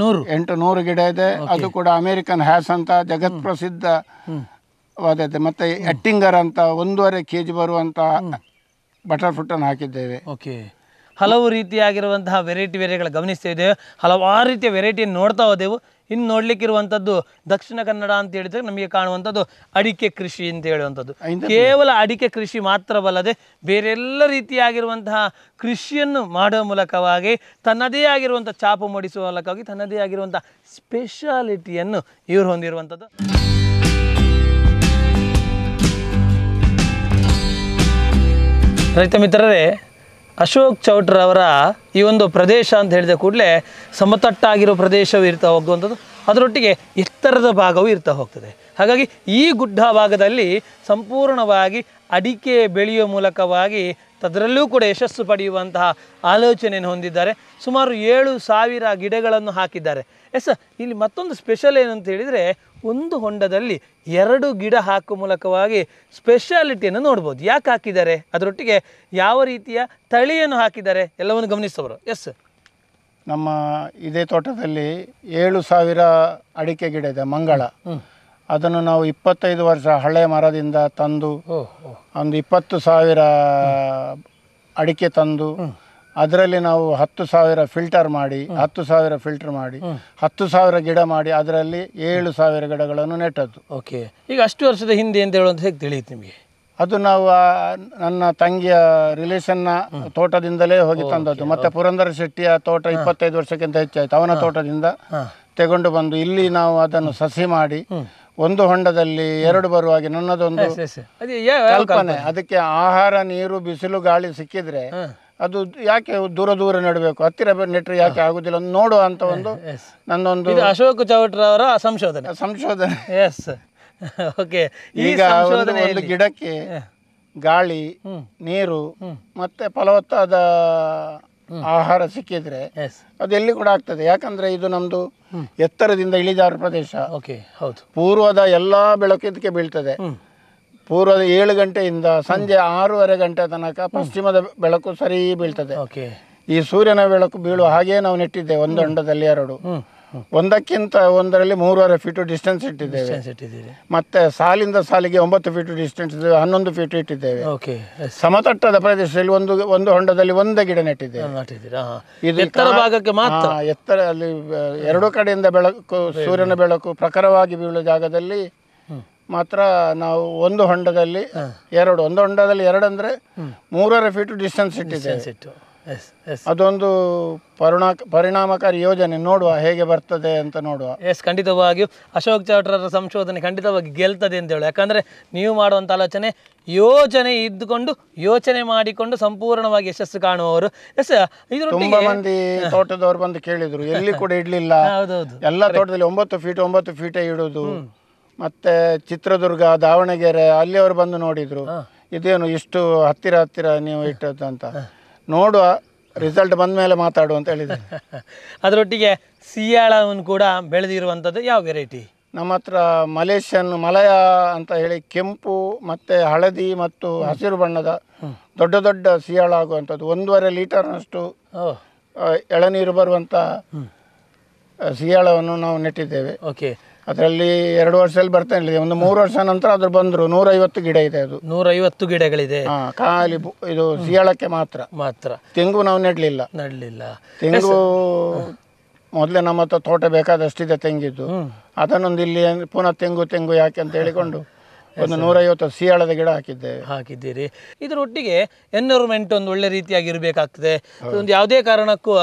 800 ಗಿಡ ಇದೆ. ಅದು ಕೂಡ ಅಮೇರಿಕನ್ ಹ್ಯಾಸ್ ಅಂತ ಜಗತ್ ಪ್ರಸಿದ್ಧವಾದದ್ದು. ಮತ್ತು ಎಟ್ಟಿಂಗರ್ ಅಂತ 1.5 kg ಬರುವಂಥ ಬಟರ್ ಫ್ರೂಟನ್ನು ಹಾಕಿದ್ದೇವೆ. ಹಲವು ರೀತಿಯಾಗಿರುವಂತಹ ವೆರೈಟಿಗಳು ಗಮನಿಸ್ತಾ ಇದ್ದೇವೆ. ಹಲವಾರು ರೀತಿಯ ವೆರೈಟಿಯನ್ನು ನೋಡ್ತಾ ಹೋದೆವು. ಇನ್ನು ನೋಡ್ಲಿಕ್ಕಿರುವಂಥದ್ದು ದಕ್ಷಿಣ ಕನ್ನಡ ಅಂತ ಹೇಳಿದ್ರೆ ನಮಗೆ ಕಾಣುವಂಥದ್ದು ಅಡಿಕೆ ಕೃಷಿ ಅಂತ ಹೇಳುವಂಥದ್ದು. ಕೇವಲ ಅಡಿಕೆ ಕೃಷಿ ಮಾತ್ರವಲ್ಲದೆ ಬೇರೆಲ್ಲ ರೀತಿಯಾಗಿರುವಂತಹ ಕೃಷಿಯನ್ನು ಮಾಡುವ ಮೂಲಕವಾಗಿ ತನ್ನದೇ ಆಗಿರುವಂಥ ಚಾಪು ಮೂಡಿಸುವ ಮೂಲಕವಾಗಿ ತನ್ನದೇ ಆಗಿರುವಂಥ ಸ್ಪೆಷಾಲಿಟಿಯನ್ನು ಇವರು ಹೊಂದಿರುವಂಥದ್ದು. ರೈತ ಮಿತ್ರರೇ, ಅಶೋಕ್ ಚೌಟ್ರವರ ಈ ಒಂದು ಪ್ರದೇಶ ಅಂತ ಹೇಳಿದ ಕೂಡಲೇ ಸಮತಟ್ಟಾಗಿರೋ ಪ್ರದೇಶವೂ ಇರ್ತಾ ಹೋಗುವಂಥದ್ದು, ಅದರೊಟ್ಟಿಗೆ ಎತ್ತರದ ಭಾಗವೂ ಇರ್ತಾ ಹೋಗ್ತದೆ. ಹಾಗಾಗಿ ಈ ಗುಡ್ಡ ಭಾಗದಲ್ಲಿ ಸಂಪೂರ್ಣವಾಗಿ ಅಡಿಕೆ ಬೆಳೆಯುವ ಮೂಲಕವಾಗಿ ಅದರಲ್ಲೂ ಕೂಡ ಯಶಸ್ಸು ಪಡೆಯುವಂತಹ ಆಲೋಚನೆಯನ್ನು ಹೊಂದಿದ್ದಾರೆ. ಸುಮಾರು 7,000 ಗಿಡಗಳನ್ನು ಹಾಕಿದ್ದಾರೆ. ಇಲ್ಲಿ ಮತ್ತೊಂದು ಸ್ಪೆಷಲ್ ಏನಂತ ಹೇಳಿದರೆ, ಒಂದು ಹೊಂಡದಲ್ಲಿ 2 ಗಿಡ ಹಾಕುವ ಮೂಲಕವಾಗಿ ಸ್ಪೆಷಾಲಿಟಿಯನ್ನು ನೋಡ್ಬೋದು. ಯಾಕೆ ಹಾಕಿದ್ದಾರೆ, ಅದರೊಟ್ಟಿಗೆ ಯಾವ ರೀತಿಯ ತಳಿಯನ್ನು ಹಾಕಿದ್ದಾರೆ ಎಲ್ಲವನ್ನು ಗಮನಿಸೋರು. ನಮ್ಮ ಇದೇ ತೋಟದಲ್ಲಿ 7,000 ಅಡಿಕೆ ಗಿಡ ಇದೆ, ಮಂಗಳ. ಅದನ್ನು ನಾವು 25 ವರ್ಷ ಹಳೆ ಮರದಿಂದ ತಂದು ಒಂದು 20,000 ಅಡಿಕೆ ತಂದು ಅದರಲ್ಲಿ ನಾವು 10,000 ಫಿಲ್ಟರ್ ಮಾಡಿ 10,000 ಫಿಲ್ಟರ್ ಮಾಡಿ 10,000 ಗಿಡ ಮಾಡಿ ಅದರಲ್ಲಿ 7,000 ಗಿಡಗಳನ್ನು ನೆಟ್ಟದ್ದು. ಓಕೆ, ಈಗ ಅಷ್ಟು ವರ್ಷದ ಹಿಂದೆ ಅಂತ ಹೇಳುವಂತ ಹೇಗೆ ತಿಳಿಯುತ್ತೆ ನಿಮಗೆ? ಅದು ನಾವು ನನ್ನ ತಂಗಿಯ ರಿಲೇಷನ್ನ ತೋಟದಿಂದಲೇ ಹೋಗಿ ತಂದದ್ದು. ಮತ್ತೆ ಪುರಂದರ ಶೆಟ್ಟಿಯ ತೋಟ 25 ವರ್ಷಕ್ಕಿಂತ ಹೆಚ್ಚಾಯ್ತು, ಅವನ ತೋಟದಿಂದ ತಗೊಂಡು ಬಂದು ಇಲ್ಲಿ ನಾವು ಅದನ್ನು ಸಸಿ ಮಾಡಿ ಒಂದು ಹೊಂಡದಲ್ಲಿ 2 ಬರುವಾಗೆ ನನ್ನದೊಂದು ಕಲ್ಪನೆ. ಅದಕ್ಕೆ ಆಹಾರ, ನೀರು, ಬಿಸಿಲು, ಗಾಳಿ ಸಿಕ್ಕಿದ್ರೆ ಅದು ಯಾಕೆ ದೂರ ದೂರ ನೆಡಬೇಕು, ಹತ್ತಿರ ನೆಟ್ಟರೆ ಯಾಕೆ ಆಗುದಿಲ್ಲ ನೋಡುವ ಅಂತ ಒಂದು ನನ್ನೊಂದು ಅಶೋಕ್ ಚೌಟ್ರ ಅವರ ಸಂಶೋಧನೆ. ಓಕೆ, ಈಗ ಒಂದು ಗಿಡಕ್ಕೆ ಗಾಳಿ, ನೀರು ಮತ್ತೆ ಫಲವತ್ತಾದ ಆಹಾರ ಸಿಕ್ಕಿದ್ರೆ ಅದು ಎಲ್ಲಿ ಕೂಡ ಆಗ್ತದೆ. ಯಾಕಂದ್ರೆ ಇದು ನಮ್ದು ಎತ್ತರದಿಂದ ಇಳಿಜಾರು ಪ್ರದೇಶ. ಪೂರ್ವದ ಎಲ್ಲಾ ಬೆಳಕು ಇದಕ್ಕೆ ಬೀಳ್ತದೆ. ಪೂರ್ವದ 7 ಗಂಟೆಯಿಂದ ಸಂಜೆ 6:30 ಗಂಟೆ ತನಕ ಪಶ್ಚಿಮದ ಬೆಳಕು ಸರಿ ಬೀಳ್ತದೆ. ಈ ಸೂರ್ಯನ ಬೆಳಕು ಬೀಳುವ ಹಾಗೆ ನಾವು ನೆಟ್ಟಿದ್ದೇವೆ. ಒಂದು ಹೊಂಡದಲ್ಲಿ 2, ಒಂದಕ್ಕಿಂತ ಒಂದರಲ್ಲಿ 3.5 ಫೀಟ್ ಡಿಸ್ಟೆನ್ಸ್ ಇಟ್ಟಿದ್ದೇವೆ. ಮತ್ತೆ ಸಾಲಿಂದ ಸಾಲಿಗೆ 9 ಫೀಟ್ ಡಿಸ್ಟೆನ್ಸ್ 11 ಫೀಟ್ ಇಟ್ಟಿದ್ದೇವೆ. ಸಮತಟ್ಟದ ಪ್ರದೇಶದಲ್ಲಿ ಒಂದು ಹೊಂಡದಲ್ಲಿ ಒಂದೇ ಗಿಡ ನೆಟ್ಟಿದ್ದೇವೆ. ಇದು ಎತ್ತರ ಅಲ್ಲಿ 2 ಕಡೆಯಿಂದ ಬೆಳಕು, ಸೂರ್ಯನ ಬೆಳಕು ಪ್ರಖರವಾಗಿ ಬೀಳುವ ಜಾಗದಲ್ಲಿ ಮಾತ್ರ ನಾವು ಒಂದು ಹೊಂಡದಲ್ಲಿ 2, ಒಂದು ಹೊಂಡದಲ್ಲಿ 2 ಅಂದ್ರೆ 3.5 ಫೀಟ್ ಡಿಸ್ಟೆನ್ಸ್ ಇಟ್ಟಿದ್ದೇವೆ. ಅದೊಂದು ಪರಿಣಾಮಕಾರಿ ಯೋಜನೆ. ನೋಡುವ ಹೇಗೆ ಬರ್ತದೆ ಅಂತ ನೋಡುವ. ಖಂಡಿತವಾಗಿಯೂ ಅಶೋಕ್ ಚೌಟ್ರರ ಸಂಶೋಧನೆ ಖಂಡಿತವಾಗಿ ಗೆಲ್ತದೆ ಅಂತ ಹೇಳಿ. ಯಾಕಂದ್ರೆ ನೀವು ಮಾಡುವಂಥ ಯೋಚನೆ ಇದ್ದುಕೊಂಡು ಯೋಚನೆ ಮಾಡಿಕೊಂಡು ಸಂಪೂರ್ಣವಾಗಿ ಯಶಸ್ಸು ಕಾಣುವವರು. ತುಂಬಾ ಮಂದಿ ತೋಟದವರು ಬಂದು ಕೇಳಿದ್ರು, ಎಲ್ಲಿ ಕೂಡ ಇಡ್ಲಿಲ್ಲ. ಎಲ್ಲ ತೋಟದಲ್ಲಿ 9 ಫೀಟ್ ಇಡುದು. ಮತ್ತೆ ಚಿತ್ರದುರ್ಗ, ದಾವಣಗೆರೆ ಅಲ್ಲಿಯವರು ಬಂದು ನೋಡಿದ್ರು, ಇದೇನು ಇಷ್ಟು ಹತ್ತಿರ ನೀವು ಇಟ್ಟದ್ದು ಅಂತ. ನೋಡುವ, ರಿಸಲ್ಟ್ ಬಂದ ಮೇಲೆ ಮಾತಾಡು ಅಂತ ಹೇಳಿದೆ. ಅದರೊಟ್ಟಿಗೆ ಸಿಯಾಳವನ್ನು ಕೂಡ ಬೆಳೆದಿರುವಂಥದ್ದು ಯಾವ ವೆರೈಟಿ? ನಮ್ಮ ಹತ್ರ ಮಲಯ ಅಂತ ಹೇಳಿ ಕೆಂಪು ಮತ್ತೆ ಹಳದಿ ಮತ್ತು ಹಸಿರು ಬಣ್ಣದ ದೊಡ್ಡ ದೊಡ್ಡ ಸಿಯಾಳ ಆಗುವಂಥದ್ದು. 1.5 ಲೀಟರ್ನಷ್ಟು ಎಳನೀರು ಬರುವಂಥ ಸಿಯಾಳವನ್ನು ನಾವು ನೆಟ್ಟಿದ್ದೇವೆ. ಅದರಲ್ಲಿ 2 ವರ್ಷದಲ್ಲಿ ಬರ್ತಾ ಇಲ್ಲ. ಒಂದು 3 ವರ್ಷ ನಂತರ ಅದ್ರ ಬಂದ್ರು 150 ಗಿಡ ಇದೆ. ಅದು 150 ಗಿಡಗಳಿದೆ. ಖಾಲಿ ಇದು ಸಿಯಾಳಕ್ಕೆ ಮಾತ್ರ. ತೆಂಗು ನಾವು ನೆಡ್ಲಿಲ್ಲ. ತೆಂಗು ಮೊದಲೇ ನಮ್ಮ ಹತ್ರ ತೋಟ ಬೇಕಾದಷ್ಟಿದೆ ತೆಂಗಿದ್ದು. ಅದನ್ನೊಂದು ಇಲ್ಲಿ ಪುನಃ ತೆಂಗು ಯಾಕೆ ಅಂತ ಹೇಳಿಕೊಂಡು ಒಂದು 150 ಸಿಯಾಳದ ಗಿಡ ಹಾಕಿದ್ದೀರಿ. ಇದರೊಟ್ಟಿಗೆ ಎನ್ವಿರಾನ್ಮೆಂಟ್ ಒಂದು ಒಳ್ಳೆ ರೀತಿಯಾಗಿ ಇರಬೇಕಾಗ್ತದೆ. ಒಂದು ಯಾವುದೇ ಕಾರಣಕ್ಕೂ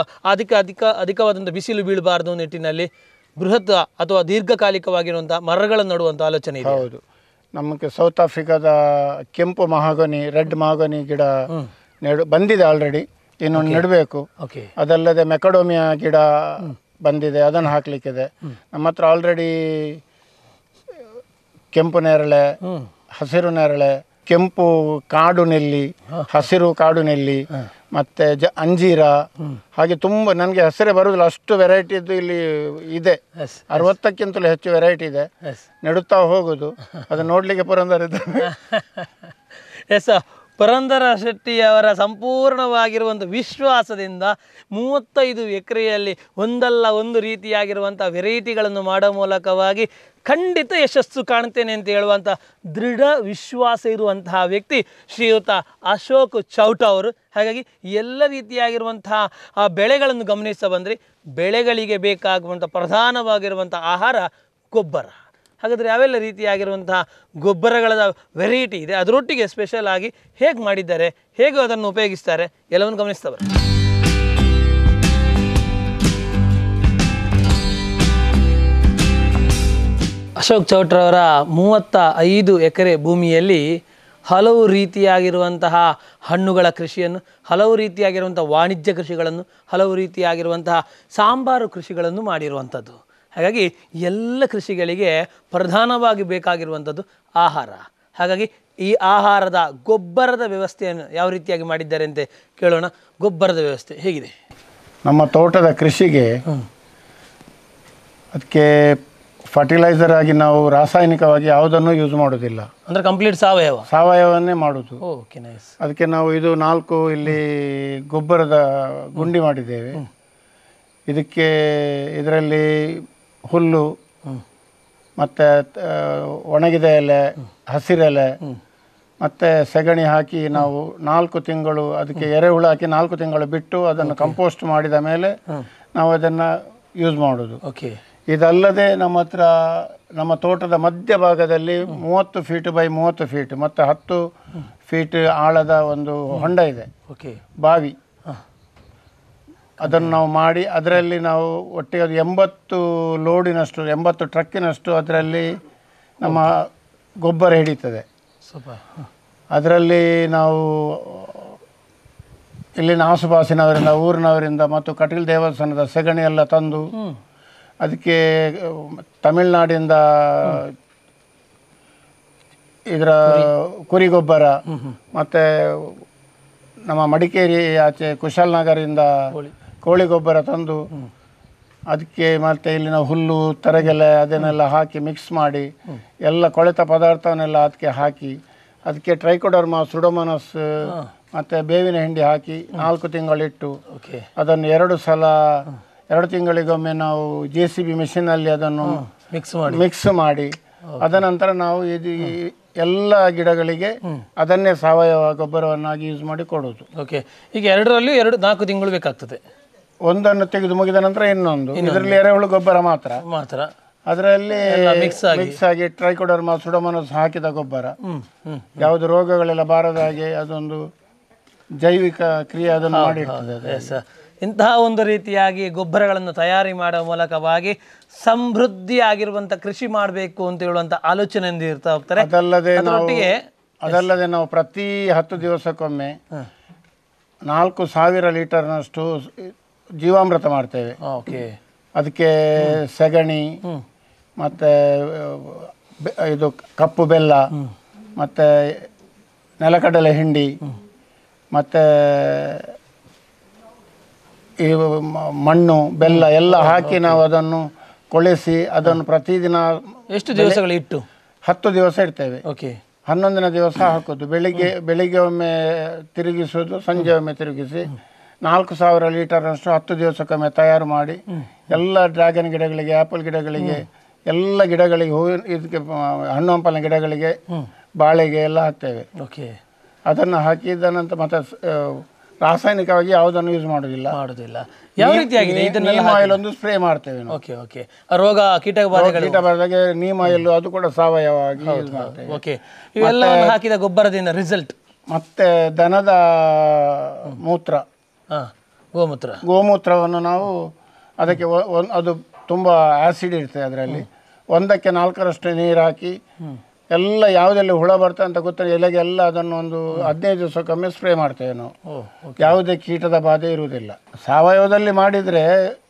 ಅಧಿಕವಾದಂಥ ಬಿಸಿಲು ಬೀಳಬಾರ್ದು ನಿಟ್ಟಿನಲ್ಲಿ ಬೃಹತ್ ಅಥವಾ ದೀರ್ಘಕಾಲಿಕವಾಗಿರುವಂಥ ಮರಗಳನ್ನು ನೆಡುವಂಥ ಆಲೋಚನೆ ಇದೆ. ಹೌದು, ನಮಗೆ ಸೌತ್ ಆಫ್ರಿಕಾದ ಕೆಂಪು ಮಹಾಗನಿ, ರೆಡ್ ಮಹಾಗನಿ ಗಿಡ ಬಂದಿದೆ ಆಲ್ರೆಡಿ, ಇನ್ನೊಂದು ನೆಡಬೇಕು. ಅದಲ್ಲದೆ ಮೆಕಡೋಮಿಯಾ ಗಿಡ ಬಂದಿದೆ, ಅದನ್ನು ಹಾಕ್ಲಿಕ್ಕಿದೆ. ನಮ್ಮ ಹತ್ರ ಆಲ್ರೆಡಿ ಕೆಂಪು ನೇರಳೆ, ಹಸಿರು ನೇರಳೆ, ಕೆಂಪು ಕಾಡು ನೆಲ್ಲಿ, ಹಸಿರು ಕಾಡು ನೆಲ್ಲಿ, ಮತ್ತೆ ಅಂಜೀರ, ಹಾಗೆ ತುಂಬ ನನಗೆ ಹೆಸರೇ ಬರುವುದಿಲ್ಲ ಅಷ್ಟು ವೆರೈಟಿ ಇದ್ದು ಇಲ್ಲಿ ಇದೆ. 60ಕ್ಕಿಂತಲೂ ಹೆಚ್ಚು ವೆರೈಟಿ ಇದೆ. ನೆಡುತ್ತಾ ಹೋಗುದು, ಅದು ನೋಡ್ಲಿಕ್ಕೆ ಪುರಂದರ ಪುರಂದರ ಶೆಟ್ಟಿಯವರ ಸಂಪೂರ್ಣವಾಗಿರುವಂಥ ವಿಶ್ವಾಸದಿಂದ 35 ಎಕರೆಯಲ್ಲಿ ಒಂದಲ್ಲ ಒಂದು ರೀತಿಯಾಗಿರುವಂಥ ವೆರೈಟಿಗಳನ್ನು ಮಾಡೋ ಮೂಲಕವಾಗಿ ಖಂಡಿತ ಯಶಸ್ಸು ಕಾಣ್ತೇನೆ ಅಂತ ಹೇಳುವಂಥ ದೃಢ ವಿಶ್ವಾಸ ಇರುವಂತಹ ವ್ಯಕ್ತಿ ಶ್ರೀಯುತ ಅಶೋಕ್ ಚೌಟ ಅವರು. ಹಾಗಾಗಿ ಎಲ್ಲ ರೀತಿಯಾಗಿರುವಂತಹ ಆ ಬೆಳೆಗಳನ್ನು ಗಮನಿಸ್ತಾ ಬಂದರೆ ಬೆಳೆಗಳಿಗೆ ಬೇಕಾಗುವಂಥ ಪ್ರಧಾನವಾಗಿರುವಂಥ ಆಹಾರ ಗೊಬ್ಬರ. ಹಾಗಾದರೆ ಯಾವೆಲ್ಲ ರೀತಿಯಾಗಿರುವಂತಹ ಗೊಬ್ಬರಗಳ ವೆರೈಟಿ ಇದೆ, ಅದರೊಟ್ಟಿಗೆ ಸ್ಪೆಷಲ್ ಆಗಿ ಹೇಗೆ ಮಾಡಿದ್ದಾರೆ, ಹೇಗೆ ಅದನ್ನು ಉಪಯೋಗಿಸ್ತಾರೆ ಎಲ್ಲವನ್ನು ಗಮನಿಸ್ತಾ ಬರ್ತಾರೆ. ಅಶೋಕ್ ಚೌಟ್ರವರ 35 ಎಕರೆ ಭೂಮಿಯಲ್ಲಿ ಹಲವು ರೀತಿಯಾಗಿರುವಂತಹ ಹಣ್ಣುಗಳ ಕೃಷಿಯನ್ನು, ಹಲವು ರೀತಿಯಾಗಿರುವಂಥ ವಾಣಿಜ್ಯ ಕೃಷಿಗಳನ್ನು, ಹಲವು ರೀತಿಯಾಗಿರುವಂತಹ ಸಾಂಬಾರು ಕೃಷಿಗಳನ್ನು ಮಾಡಿರುವಂಥದ್ದು. ಹಾಗಾಗಿ ಎಲ್ಲ ಕೃಷಿಗಳಿಗೆ ಪ್ರಧಾನವಾಗಿ ಬೇಕಾಗಿರುವಂಥದ್ದು ಆಹಾರ. ಹಾಗಾಗಿ ಈ ಆಹಾರದ ಗೊಬ್ಬರದ ವ್ಯವಸ್ಥೆಯನ್ನು ಯಾವ ರೀತಿಯಾಗಿ ಮಾಡಿದ್ದಾರೆ ಅಂತ ಕೇಳೋಣ. ಗೊಬ್ಬರದ ವ್ಯವಸ್ಥೆ ಹೇಗಿದೆ? ನಮ್ಮ ತೋಟದ ಕೃಷಿಗೆ ಅದಕ್ಕೆ ಫರ್ಟಿಲೈಸರ್ ಆಗಿ ನಾವು ರಾಸಾಯನಿಕವಾಗಿ ಯಾವುದನ್ನು ಯೂಸ್ ಮಾಡೋದಿಲ್ಲ. ಅಂದರೆ ಕಂಪ್ಲೀಟ್ ಸಾವಯವನ್ನೇ ಮಾಡೋದು. Okay, nice. ಅದಕ್ಕೆ ನಾವು ಇದು 4 ಇಲ್ಲಿ ಗೊಬ್ಬರದ ಗುಂಡಿ ಮಾಡಿದ್ದೇವೆ. ಇದಕ್ಕೆ ಇದರಲ್ಲಿ ಹುಲ್ಲು ಮತ್ತು ಒಣಗಿದ ಎಲೆ, ಹಸಿರೆಲೆ ಮತ್ತು ಸೆಗಣಿ ಹಾಕಿ ನಾವು 4 ತಿಂಗಳು ಅದಕ್ಕೆ ಎರೆಹುಳು ಹಾಕಿ 4 ತಿಂಗಳು ಬಿಟ್ಟು ಅದನ್ನು ಕಂಪೋಸ್ಟ್ ಮಾಡಿದ ಮೇಲೆ ನಾವು ಅದನ್ನು ಯೂಸ್ ಮಾಡೋದು. ಓಕೆ. ಇದಲ್ಲದೆ ನಮ್ಮ ಹತ್ರ ನಮ್ಮ ತೋಟದ ಮಧ್ಯಭಾಗದಲ್ಲಿ 30 ಫೀಟ್ ಬೈ 30 ಫೀಟ್ ಮತ್ತು 10 ಫೀಟ್ ಆಳದ ಒಂದು ಹೊಂಡ ಇದೆ. ಓಕೆ. ಬಾವಿ. ಅದನ್ನು ನಾವು ಮಾಡಿ ಅದರಲ್ಲಿ ನಾವು ಒಟ್ಟಿಗೆ 80 ಲೋಡಿನಷ್ಟು 80 ಟ್ರಕ್ಕಿನಷ್ಟು ಅದರಲ್ಲಿ ನಮ್ಮ ಗೊಬ್ಬರ ಹಿಡಿತದೆ. ಅದರಲ್ಲಿ ನಾವು ಇಲ್ಲಿನ ಆಸುಪಾಸಿನವರಿಂದ, ಊರಿನವರಿಂದ ಮತ್ತು ಕಟೀಲ್ ದೇವಸ್ಥಾನದ ಸೆಗಣಿ ಎಲ್ಲ ತಂದು ಅದಕ್ಕೆ ತಮಿಳ್ನಾಡಿಂದ ಇದರ ಕುರಿ ಗೊಬ್ಬರ ಮತ್ತು ನಮ್ಮ ಮಡಿಕೇರಿ ಆಚೆ ಕುಶಾಲನಗರಿಂದ ಕೋಳಿ ಗೊಬ್ಬರ ತಂದು ಅದಕ್ಕೆ ಮತ್ತು ಇಲ್ಲಿನ ಹುಲ್ಲು, ತರಗೆಲೆ ಅದನ್ನೆಲ್ಲ ಹಾಕಿ ಮಿಕ್ಸ್ ಮಾಡಿ ಎಲ್ಲ ಕೊಳೆತ ಪದಾರ್ಥವನ್ನೆಲ್ಲ ಅದಕ್ಕೆ ಹಾಕಿ ಅದಕ್ಕೆ ಟ್ರೈಕೋಡರ್ಮಾ, ಸುಡೋಮೋನಾಸ್ ಮತ್ತು ಬೇವಿನ ಹಿಂಡಿ ಹಾಕಿ 4 ತಿಂಗಳಿಟ್ಟು ಅದನ್ನು 2 ಸಲ 2 ತಿಂಗಳಿಗೊಮ್ಮೆ ನಾವು JCB ಮಿಷಿನಲ್ಲಿ ಅದನ್ನು ಮಿಕ್ಸ್ ಮಾಡಿ ಅದನಂತರ ನಾವು ಇದು ಎಲ್ಲ ಗಿಡಗಳಿಗೆ ಅದನ್ನೇ ಸಾವಯವ ಗೊಬ್ಬರವನ್ನಾಗಿ ಯೂಸ್ ಮಾಡಿ ಕೊಡೋದು. ಓಕೆ. ಈಗ 2ರಲ್ಲಿ 4 ತಿಂಗಳು ಬೇಕಾಗ್ತದೆ. ಒಂದನ್ನು ತೆಗೆದು ಮುಗಿದ ನಂತರ ಇನ್ನೊಂದು. ಇದರಲ್ಲಿ ಎರೆಹುಳು ಗೊಬ್ಬರ ಮಾತ್ರ ಅದರಲ್ಲಿ ಮಿಕ್ಸ್ ಆಗಿ ಟ್ರೈಕೋಡರ್ಮಾ, ಸುಡೋಮೋನಾಸ್ ಹಾಕಿದ ಗೊಬ್ಬರ, ಯಾವುದು ರೋಗಗಳೆಲ್ಲ ಬಾರದ ಹಾಗೆ ಅದೊಂದು ಜೈವಿಕ ಕ್ರಿಯೆ ಅದನ್ನು ಮಾಡಿರ್ತದೆ. ಇಂತಹ ಒಂದು ರೀತಿಯಾಗಿ ಗೊಬ್ಬರಗಳನ್ನು ತಯಾರಿ ಮಾಡುವ ಮೂಲಕವಾಗಿ ಸಮೃದ್ಧಿ ಆಗಿರುವಂಥ ಕೃಷಿ ಮಾಡಬೇಕು ಅಂತ ಹೇಳುವಂಥ ಆಲೋಚನೆಯಿಂದ ಇರ್ತಾ ಹೋಗ್ತಾರೆ. ಅದಲ್ಲದೆ ನಾವು ಪ್ರತಿ 10 ದಿವಸಕ್ಕೊಮ್ಮೆ 4000 ಲೀಟರ್ನಷ್ಟು ಜೀವಾಮೃತ ಮಾಡ್ತೇವೆ. ಅದಕ್ಕೆ ಸೆಗಣಿ ಮತ್ತು ಇದು ಕಪ್ಪು ಬೆಲ್ಲ ಮತ್ತು ನೆಲಕಡಲೆ ಹಿಂಡಿ ಮತ್ತು ಈ ಮಣ್ಣು, ಬೆಲ್ಲ ಎಲ್ಲ ಹಾಕಿ ನಾವು ಅದನ್ನು ಕೊಳೆಸಿ ಅದನ್ನು ಪ್ರತಿದಿನ ಎಷ್ಟು ದಿವಸಗಳಿಟ್ಟು 10 ದಿವಸ ಇಡ್ತೇವೆ. ಓಕೆ. 11ನೇ ದಿವಸ ಹಾಕೋದು. ಬೆಳಿಗ್ಗೆ ಒಮ್ಮೆ ತಿರುಗಿಸೋದು, ಸಂಜೆ ಒಮ್ಮೆ ತಿರುಗಿಸಿ 4000 ಲೀಟರ್ನಷ್ಟು 10 ದಿವಸಕ್ಕೊಮ್ಮೆ ತಯಾರು ಮಾಡಿ ಎಲ್ಲ ಡ್ರ್ಯಾಗನ್ ಗಿಡಗಳಿಗೆ, ಆ್ಯಪಲ್ ಗಿಡಗಳಿಗೆ, ಎಲ್ಲ ಗಿಡಗಳಿಗೆ, ಇದಕ್ಕೆ ಹಣ್ಣು ಹಂಪಲಿನ ಗಿಡಗಳಿಗೆ, ಬಾಳೆಗೆ ಎಲ್ಲ ಹಾಕ್ತೇವೆ. ಓಕೆ. ಅದನ್ನು ಹಾಕಿದ ನಂತರ ಮತ್ತೆ ರಾಸಾಯನಿಕವಾಗಿ ಯಾವುದನ್ನು ಯೂಸ್ ಮಾಡೋದಿಲ್ಲ. ಯಾವ ರೀತಿಯಾಗಿದೆ ನೀಮ್ ಆಯಿಲ್ ಒಂದು ಸ್ಪ್ರೇ ಮಾಡ್ತೇವೆ. Okay okay. ರೋಗ ಕೀಟ ಬಾರದಾಗೆ ನೀಮ್ ಆಯಿಲ್ ಅದು ಕೂಡ ಸಾವಯವವಾಗಿ ಯೂಸ್ ಮಾಡ್ತೇವೆ. ಓಕೆ. ಇವೆಲ್ಲವನ್ನು ಹಾಕಿದ ಗೊಬ್ಬರದಿಂದ ರಿಸಲ್ಟ್ ಮತ್ತೆ ದನದ ಮೂತ್ರ, ಗೋಮೂತ್ರವನ್ನು ನಾವು ಅದಕ್ಕೆ ಅದು ತುಂಬ ಆ್ಯಸಿಡ್ ಇರ್ತದೆ. ಅದರಲ್ಲಿ 1ಕ್ಕೆ 4ರಷ್ಟು ನೀರು ಹಾಕಿ ಎಲ್ಲ ಯಾವುದೆಲ್ಲ ಹುಳ ಬರ್ತದೆ ಅಂತ ಗೊತ್ತಿಲ್ಲ ಎಲೆಗೆ ಎಲ್ಲ ಅದನ್ನು ಒಂದು 15 ದಿವಸಕ್ಕೊಮ್ಮೆ ಸ್ಪ್ರೇ ಮಾಡ್ತೇವೆ ನಾವು. ಯಾವುದೇ ಕೀಟದ ಬಾಧೆ ಇರುವುದಿಲ್ಲ. ಸಾವಯವದಲ್ಲಿ ಮಾಡಿದರೆ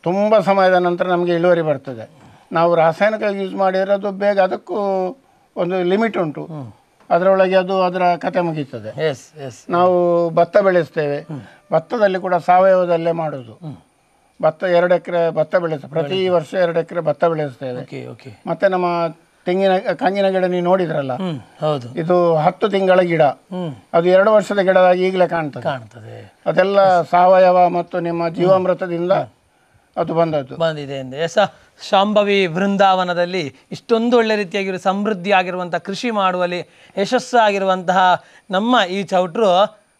ತುಂಬ ಸಮಯದ ನಂತರ ನಮಗೆ ಇಳುವರಿ ಬರ್ತದೆ. ನಾವು ರಾಸಾಯನಿಕ ಯೂಸ್ ಮಾಡಿರೋದು ಬೇಗ, ಅದಕ್ಕೂ ಒಂದು ಲಿಮಿಟ್ ಉಂಟು. ಅದರೊಳಗೆ ಅದು ಅದರ ಕತೆ ಮುಗೀತದೆ. ನಾವು ಭತ್ತ ಬೆಳೆಸ್ತೇವೆ. ಭತ್ತದಲ್ಲಿ ಕೂಡ ಸಾವಯವದಲ್ಲೇ ಮಾಡೋದು. ಭತ್ತ 2 ಎಕರೆ ಭತ್ತ ಪ್ರತಿ ವರ್ಷ 2 ಎಕರೆ ಭತ್ತ ಬೆಳೆಸ್ತೇವೆ. ಮತ್ತು ನಮ್ಮ ಕಂಗಿನ ಗಿಡ ನೀವು ನೋಡಿದ್ರಲ್ಲ, ಹೌದು, ಇದು 10 ತಿಂಗಳ ಗಿಡ, ಅದು 2 ವರ್ಷದ ಗಿಡದಾಗಿ ಈಗಲೇ ಕಾಣ್ತದೆ. ಅದೆಲ್ಲ ಸಾವಯವ ಮತ್ತು ನಿಮ್ಮ ಜೀವಾಮೃತದಿಂದ ಅದು ಬಂದಿದೆ ಎಂದು. ಶಾಂಭವಿ ವೃಂದಾವನದಲ್ಲಿ ಇಷ್ಟೊಂದು ಒಳ್ಳೆ ರೀತಿಯಾಗಿರೋ ಸಮೃದ್ಧಿ ಆಗಿರುವಂತಹ ಕೃಷಿ ಮಾಡುವಲ್ಲಿ ಯಶಸ್ಸಾಗಿರುವಂತಹ ನಮ್ಮ ಈ ಚೌಟ್ರು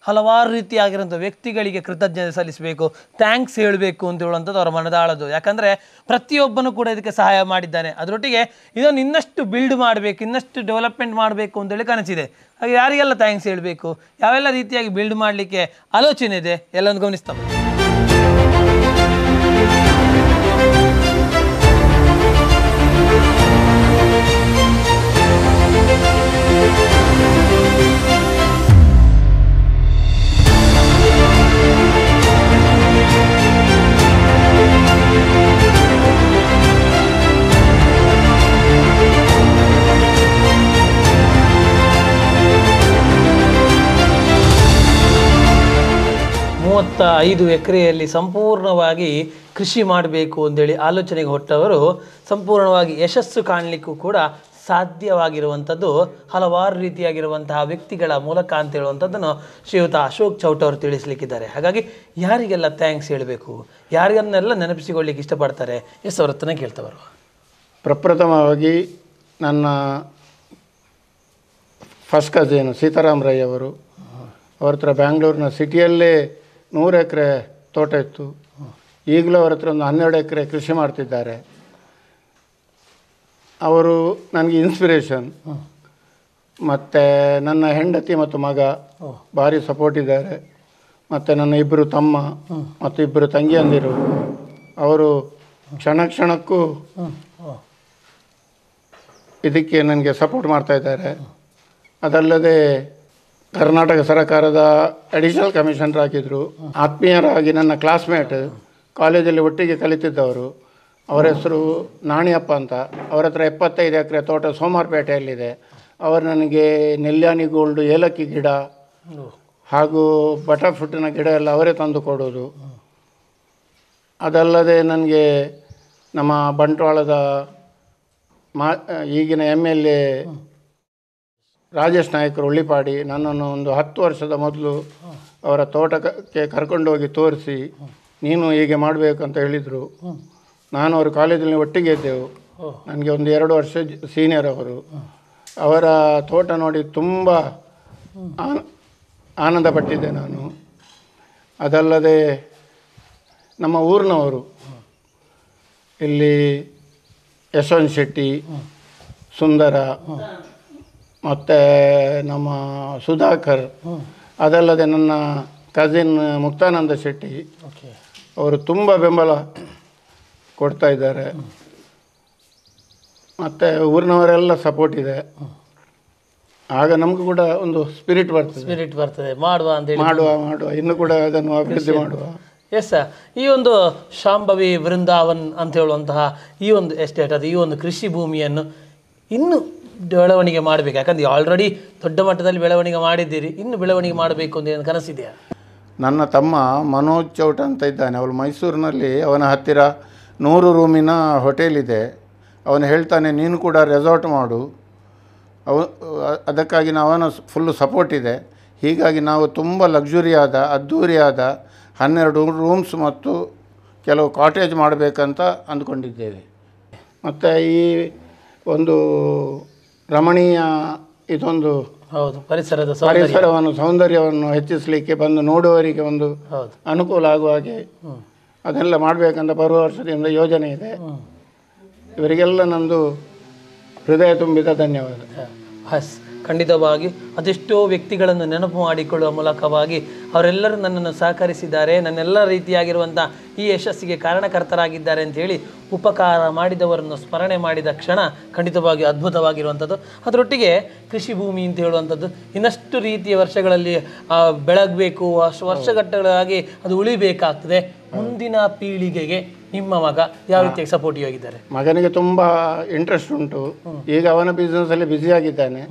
ಹಲವಾರು ರೀತಿಯಾಗಿರುವಂಥ ವ್ಯಕ್ತಿಗಳಿಗೆ ಕೃತಜ್ಞತೆ ಸಲ್ಲಿಸಬೇಕು, ಥ್ಯಾಂಕ್ಸ್ ಹೇಳಬೇಕು ಅಂತ ಹೇಳುವಂಥದ್ದು ಅವರ ಮನದಾಳದು. ಯಾಕಂದರೆ ಪ್ರತಿಯೊಬ್ಬನು ಕೂಡ ಇದಕ್ಕೆ ಸಹಾಯ ಮಾಡಿದ್ದಾನೆ. ಅದರೊಟ್ಟಿಗೆ ಇದನ್ನು ಇನ್ನಷ್ಟು ಬಿಲ್ಡ್ ಮಾಡಬೇಕು, ಇನ್ನಷ್ಟು ಡೆವಲಪ್ಮೆಂಟ್ ಮಾಡಬೇಕು ಅಂತೇಳಿ ಕನಸಿದೆ. ಹಾಗೆ ಯಾರಿಗೆಲ್ಲ ಥ್ಯಾಂಕ್ಸ್ ಹೇಳಬೇಕು, ಯಾವೆಲ್ಲ ರೀತಿಯಾಗಿ ಬಿಲ್ಡ್ ಮಾಡಲಿಕ್ಕೆ ಆಲೋಚನೆ ಇದೆ ಎಲ್ಲೊಂದು ಗಮನಿಸ್ತಾ ಮೂವತ್ತ 5 ಎಕರೆಯಲ್ಲಿ ಸಂಪೂರ್ಣವಾಗಿ ಕೃಷಿ ಮಾಡಬೇಕು ಅಂತೇಳಿ ಆಲೋಚನೆಗೆ ಹೊಟ್ಟವರು ಸಂಪೂರ್ಣವಾಗಿ ಯಶಸ್ಸು ಕಾಣಲಿಕ್ಕೂ ಕೂಡ ಸಾಧ್ಯವಾಗಿರುವಂಥದ್ದು ಹಲವಾರು ರೀತಿಯಾಗಿರುವಂತಹ ವ್ಯಕ್ತಿಗಳ ಮೂಲಕ ಅಂತ ಹೇಳುವಂಥದ್ದನ್ನು ಶ್ರೀಯುತ ಅಶೋಕ್ ಚೌಟ್ ಅವರು ತಿಳಿಸಲಿಕ್ಕಿದ್ದಾರೆ. ಹಾಗಾಗಿ ಯಾರಿಗೆಲ್ಲ ಥ್ಯಾಂಕ್ಸ್ ಹೇಳಬೇಕು, ಯಾರಿಗನ್ನೆಲ್ಲ ನೆನಪಿಸಿಕೊಳ್ಳಿಕ್ಕೆ ಇಷ್ಟಪಡ್ತಾರೆ, ಎಸ್ ಅವ್ರ ಹತ್ರನೇ ಕೇಳ್ತವರು. ಪ್ರಪ್ರಥಮವಾಗಿ ನನ್ನ ಫಸ್ಟ್ ಕಸಿನ್ ಸೀತಾರಾಮ್ ರೈ ಅವರು, ಅವ್ರ ಹತ್ರ ಬ್ಯಾಂಗ್ಳೂರಿನ ಸಿಟಿಯಲ್ಲೇ 100 ಎಕರೆ ತೋಟ ಇತ್ತು. ಈಗಲೂ ಅವ್ರ ಹತ್ರ ಒಂದು 12 ಎಕರೆ ಕೃಷಿ ಮಾಡ್ತಿದ್ದಾರೆ. ಅವರು ನನಗೆ ಇನ್ಸ್ಪಿರೇಷನ್. ಮತ್ತು ನನ್ನ ಹೆಂಡತಿ ಮತ್ತು ಮಗ ಭಾರಿ ಸಪೋರ್ಟ್ ಇದ್ದಾರೆ. ಮತ್ತು ನನ್ನ 2 ತಮ್ಮ ಮತ್ತು 2 ತಂಗಿಯಂದಿರು, ಅವರು ಕ್ಷಣ ಕ್ಷಣಕ್ಕೂ ಇದಕ್ಕೆ ನನಗೆ ಸಪೋರ್ಟ್ ಮಾಡ್ತಾಯಿದ್ದಾರೆ. ಅದಲ್ಲದೆ ಕರ್ನಾಟಕ ಸರ್ಕಾರದ ಅಡಿಷನಲ್ ಕಮಿಷನರ್ ಆಗಿದ್ದರು. ಆತ್ಮೀಯರಾಗಿ ನನ್ನ ಕ್ಲಾಸ್ಮೇಟ್, ಕಾಲೇಜಲ್ಲಿ ಒಟ್ಟಿಗೆ ಕಲಿತಿದ್ದವರು. ಅವರ ಹೆಸರು ನಾಣಿಯಪ್ಪ ಅಂತ. ಅವರ ಹತ್ರ 75 ಎಕರೆ ತೋಟ ಸೋಮಾರ್ಪೇಟೆಯಲ್ಲಿದೆ. ಅವರು ನನಗೆ ನೆಲ್ಯಾನಿ ಗೋಲ್ಡ್, ಏಲಕ್ಕಿ ಗಿಡ ಹಾಗೂ ಬಟರ್ಫ್ರೂಟಿನ ಗಿಡ ಎಲ್ಲ ಅವರೇ ತಂದು ಕೊಡೋದು. ಅದಲ್ಲದೆ ನನಗೆ ನಮ್ಮ ಬಂಟ್ವಾಳದ ಈಗಿನ MLA ರಾಜೇಶ್ ನಾಯ್ಕರು ಉಳ್ಳಿಪಾಡಿ ನನ್ನನ್ನು ಒಂದು 10 ವರ್ಷದ ಮೊದಲು ಅವರ ತೋಟಕ್ಕೆ ಕರ್ಕೊಂಡೋಗಿ ತೋರಿಸಿ, ನೀನು ಹೀಗೆ ಮಾಡಬೇಕು ಅಂತ ಹೇಳಿದರು. ನಾನು ಅವರು ಕಾಲೇಜಲ್ಲಿ ಒಟ್ಟಿಗೆ ಇದ್ದೆವು. ನನಗೆ ಒಂದು 2 ವರ್ಷ ಸೀನಿಯರ್ ಅವರು. ಅವರ ತೋಟ ನೋಡಿ ತುಂಬ ಆನಂದ ಪಟ್ಟಿದ್ದೆ ನಾನು. ಅದಲ್ಲದೆ ನಮ್ಮ ಊರಿನವರು ಇಲ್ಲಿ ಯಶವಂತ್ ಶೆಟ್ಟಿ, ಸುಂದರ ಮತ್ತು ನಮ್ಮ ಸುಧಾಕರ್, ಅದಲ್ಲದೆ ನನ್ನ ಕಸಿನ್ ಮುಕ್ತಾನಂದ ಶೆಟ್ಟಿ, ಅವರು ತುಂಬ ಬೆಂಬಲ ಕೊಡ್ತಾ ಇದ್ದಾರೆ. ಮತ್ತು ಊರಿನವರೆಲ್ಲ ಸಪೋರ್ಟ್ ಇದೆ. ಆಗ ನಮಗೂ ಕೂಡ ಒಂದು ಸ್ಪಿರಿಟ್ ಬರ್ತದೆ, ಮಾಡುವ ಅಂತೇಳಿ ಮಾಡುವ ಇನ್ನು ಕೂಡ ಅದನ್ನು ಅಭಿವೃದ್ಧಿ ಮಾಡುವ. ಎಸ್ ಸರ್, ಈ ಒಂದು ಶಾಂಭವಿ ವೃಂದಾವನ್ ಅಂತ ಹೇಳುವಂತಹ ಈ ಒಂದು ಎಸ್ಟೇಟ್, ಅದು ಈ ಒಂದು ಕೃಷಿ ಭೂಮಿಯನ್ನು ಇನ್ನೂ ಬೆಳವಣಿಗೆ ಮಾಡಬೇಕು. ಯಾಕಂದರೆ ಆಲ್ರೆಡಿ ದೊಡ್ಡ ಮಟ್ಟದಲ್ಲಿ ಬೆಳವಣಿಗೆ ಮಾಡಿದ್ದೀರಿ, ಇನ್ನು ಬೆಳವಣಿಗೆ ಮಾಡಬೇಕು ಅಂತ ಏನು ಕನಸಿದೆಯಾ? ನನ್ನ ತಮ್ಮ ಮನೋಜ್ ಚೌಟ್ ಅಂತ ಇದ್ದಾನೆ. ಅವಳು ಮೈಸೂರಿನಲ್ಲಿ, ಅವನ ಹತ್ತಿರ 100 ರೂಮಿನ ಹೋಟೆಲ್ ಇದೆ. ಅವನು ಹೇಳ್ತಾನೆ, ನೀನು ಕೂಡ ರೆಸಾರ್ಟ್ ಮಾಡು. ಅದಕ್ಕಾಗಿ ಅವನ ಫುಲ್ಲು ಸಪೋರ್ಟ್ ಇದೆ. ಹೀಗಾಗಿ ನಾವು ತುಂಬ ಲಕ್ಸುರಿಯಾದ, ಅದ್ಧೂರಿಯಾದ 12 ರೂಮ್ಸ್ ಮತ್ತು ಕೆಲವು ಕಾಟೇಜ್ ಮಾಡಬೇಕಂತ ಅಂದ್ಕೊಂಡಿದ್ದೇವೆ. ಮತ್ತು ಈ ಒಂದು ರಮಣೀಯ ಇದೊಂದು ಪರಿಸರವನ್ನು, ಸೌಂದರ್ಯವನ್ನು ಹೆಚ್ಚಿಸಲಿಕ್ಕೆ ಬಂದು ನೋಡುವವರಿಗೆ ಒಂದು ಅನುಕೂಲ ಆಗುವ ಹಾಗೆ ಅದೆಲ್ಲ ಮಾಡಬೇಕಂತ ಬರುವ ವರ್ಷದಿಂದ ಯೋಜನೆ ಇದೆ. ಇವರಿಗೆಲ್ಲ ನಂದು ಹೃದಯ ತುಂಬಿದ ಧನ್ಯವಾದ. ಖಂಡಿತವಾಗಿ ಅದೆಷ್ಟೋ ವ್ಯಕ್ತಿಗಳನ್ನು ನೆನಪು ಮಾಡಿಕೊಳ್ಳುವ ಮೂಲಕವಾಗಿ ಅವರೆಲ್ಲರೂ ನನ್ನನ್ನು ಸಹಕರಿಸಿದ್ದಾರೆ, ನನ್ನೆಲ್ಲ ರೀತಿಯಾಗಿರುವಂಥ ಈ ಯಶಸ್ಸಿಗೆ ಕಾರಣಕರ್ತರಾಗಿದ್ದಾರೆ ಅಂಥೇಳಿ ಉಪಕಾರ ಮಾಡಿದವರನ್ನು ಸ್ಮರಣೆ ಮಾಡಿದ ಕ್ಷಣ ಖಂಡಿತವಾಗಿ ಅದ್ಭುತವಾಗಿರುವಂಥದ್ದು. ಅದರೊಟ್ಟಿಗೆ ಕೃಷಿ ಭೂಮಿ ಅಂತ ಹೇಳುವಂಥದ್ದು ಇನ್ನಷ್ಟು ರೀತಿಯ ವರ್ಷಗಳಲ್ಲಿ ಬೆಳಗಬೇಕು, ವರ್ಷಗಟ್ಟಲೆಯಾಗಿ ಅದು ಉಳಿಬೇಕಾಗ್ತದೆ. ಮುಂದಿನ ಪೀಳಿಗೆಗೆ ನಿಮ್ಮ ಮಗ ಯಾವ ರೀತಿಯಾಗಿ ಸಪೋರ್ಟಿವ್ ಆಗಿದ್ದಾರೆ? ಮಗನಿಗೆ ತುಂಬ ಇಂಟ್ರೆಸ್ಟ್ ಉಂಟು. ಈಗ ಅವನ ಬಿಸ್ನೆಸ್ಸಲ್ಲಿ ಬ್ಯುಸಿ ಆಗಿದ್ದಾನೆ.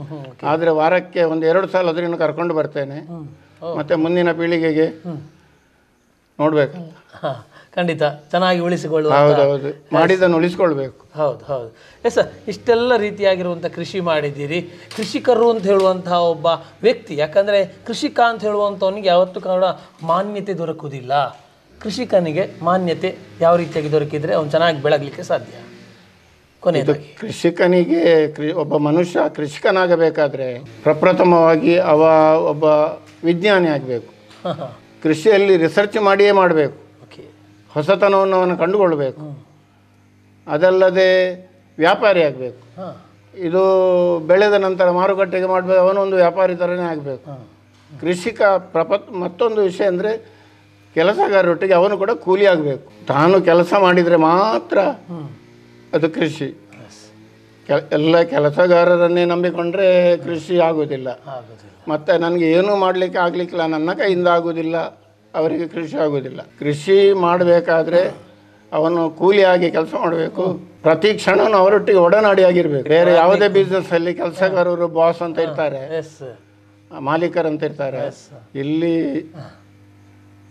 ಆದರೆ ವಾರಕ್ಕೆ ಒಂದು 2 ಸಲ ಅದನ್ನು ಕರ್ಕೊಂಡು ಬರ್ತೇನೆ. ಮತ್ತು ಮುಂದಿನ ಪೀಳಿಗೆಗೆ ನೋಡಬೇಕಲ್ಲ. ಖಂಡಿತ ಚೆನ್ನಾಗಿ ಉಳಿಸಿಕೊಳ್ಳುವ. ಹೌದೌದು, ಮಾಡಿದ್ದನ್ನು ಉಳಿಸ್ಕೊಳ್ಬೇಕು. ಹೌದು ಹೌದು. ಎಸ್ ಸರ್, ಇಷ್ಟೆಲ್ಲ ರೀತಿಯಾಗಿರುವಂಥ ಕೃಷಿ ಮಾಡಿದ್ದೀರಿ. ಕೃಷಿಕರು ಅಂತ ಹೇಳುವಂತಹ ಒಬ್ಬ ವ್ಯಕ್ತಿ, ಯಾಕಂದರೆ ಕೃಷಿಕ ಅಂತ ಹೇಳುವಂಥವನಿಗೆ ಯಾವತ್ತೂ ಕೂಡ ಮಾನ್ಯತೆ ದೊರಕುವುದಿಲ್ಲ. ಕೃಷಿಕನಿಗೆ ಮಾನ್ಯತೆ ಯಾವ ರೀತಿಯಾಗಿ ದೊರಕಿದರೆ ಅವನು ಚೆನ್ನಾಗಿ ಬೆಳಗಲಿಕ್ಕೆ ಸಾಧ್ಯ? ಕೊನೆಯದಾಗಿ ಕೃಷಿಕನಿಗೆ ಒಬ್ಬ ಮನುಷ್ಯ ಕೃಷಿಕನಾಗಬೇಕಾದ್ರೆ ಪ್ರಪ್ರಥಮವಾಗಿ ಅವ ಒಬ್ಬ ವಿಜ್ಞಾನಿ ಆಗಬೇಕು. ಕೃಷಿಯಲ್ಲಿ ರಿಸರ್ಚ್ ಮಾಡಿಯೇ ಮಾಡಬೇಕು. ಓಕೆ. ಹೊಸತನವನ್ನು ಅವನು ಕಂಡುಕೊಳ್ಬೇಕು. ಅದಲ್ಲದೆ ವ್ಯಾಪಾರಿ ಆಗಬೇಕು. ಇದು ಬೆಳೆದ ನಂತರ ಮಾರುಕಟ್ಟೆಗೆ ಮಾಡಬೇಕು, ಅವನೊಂದು ವ್ಯಾಪಾರಿ ಥರನೇ ಆಗಬೇಕು. ಕೃಷಿಕ ಮತ್ತೊಂದು ವಿಷಯ ಅಂದರೆ ಕೆಲಸಗಾರರೊಟ್ಟಿಗೆ ಅವನು ಕೂಡ ಕೂಲಿ ಆಗಬೇಕು. ತಾನು ಕೆಲಸ ಮಾಡಿದರೆ ಮಾತ್ರ ಅದು ಕೃಷಿ. ಎಲ್ಲ ಕೆಲಸಗಾರರನ್ನೇ ನಂಬಿಕೊಂಡ್ರೆ ಕೃಷಿ ಆಗೋದಿಲ್ಲ. ಮತ್ತು ನನಗೆ ಏನೂ ಮಾಡಲಿಕ್ಕೆ ಆಗಲಿಕ್ಕಿಲ್ಲ, ನನ್ನ ಕೈಯಿಂದ ಆಗೋದಿಲ್ಲ, ಅವರಿಗೆ ಕೃಷಿ ಆಗೋದಿಲ್ಲ. ಕೃಷಿ ಮಾಡಬೇಕಾದ್ರೆ ಅವನು ಕೂಲಿಯಾಗಿ ಕೆಲಸ ಮಾಡಬೇಕು. ಪ್ರತಿ ಕ್ಷಣವೂ ಅವರೊಟ್ಟಿಗೆ ಒಡನಾಡಿಯಾಗಿರ್ಬೇಕು. ಬೇರೆ ಯಾವುದೇ ಬಿಸ್ನೆಸ್ಸಲ್ಲಿ ಕೆಲಸಗಾರರು ಬಾಸ್ ಅಂತ ಇರ್ತಾರೆ, ಮಾಲೀಕರಂತ ಇರ್ತಾರೆ. ಇಲ್ಲಿ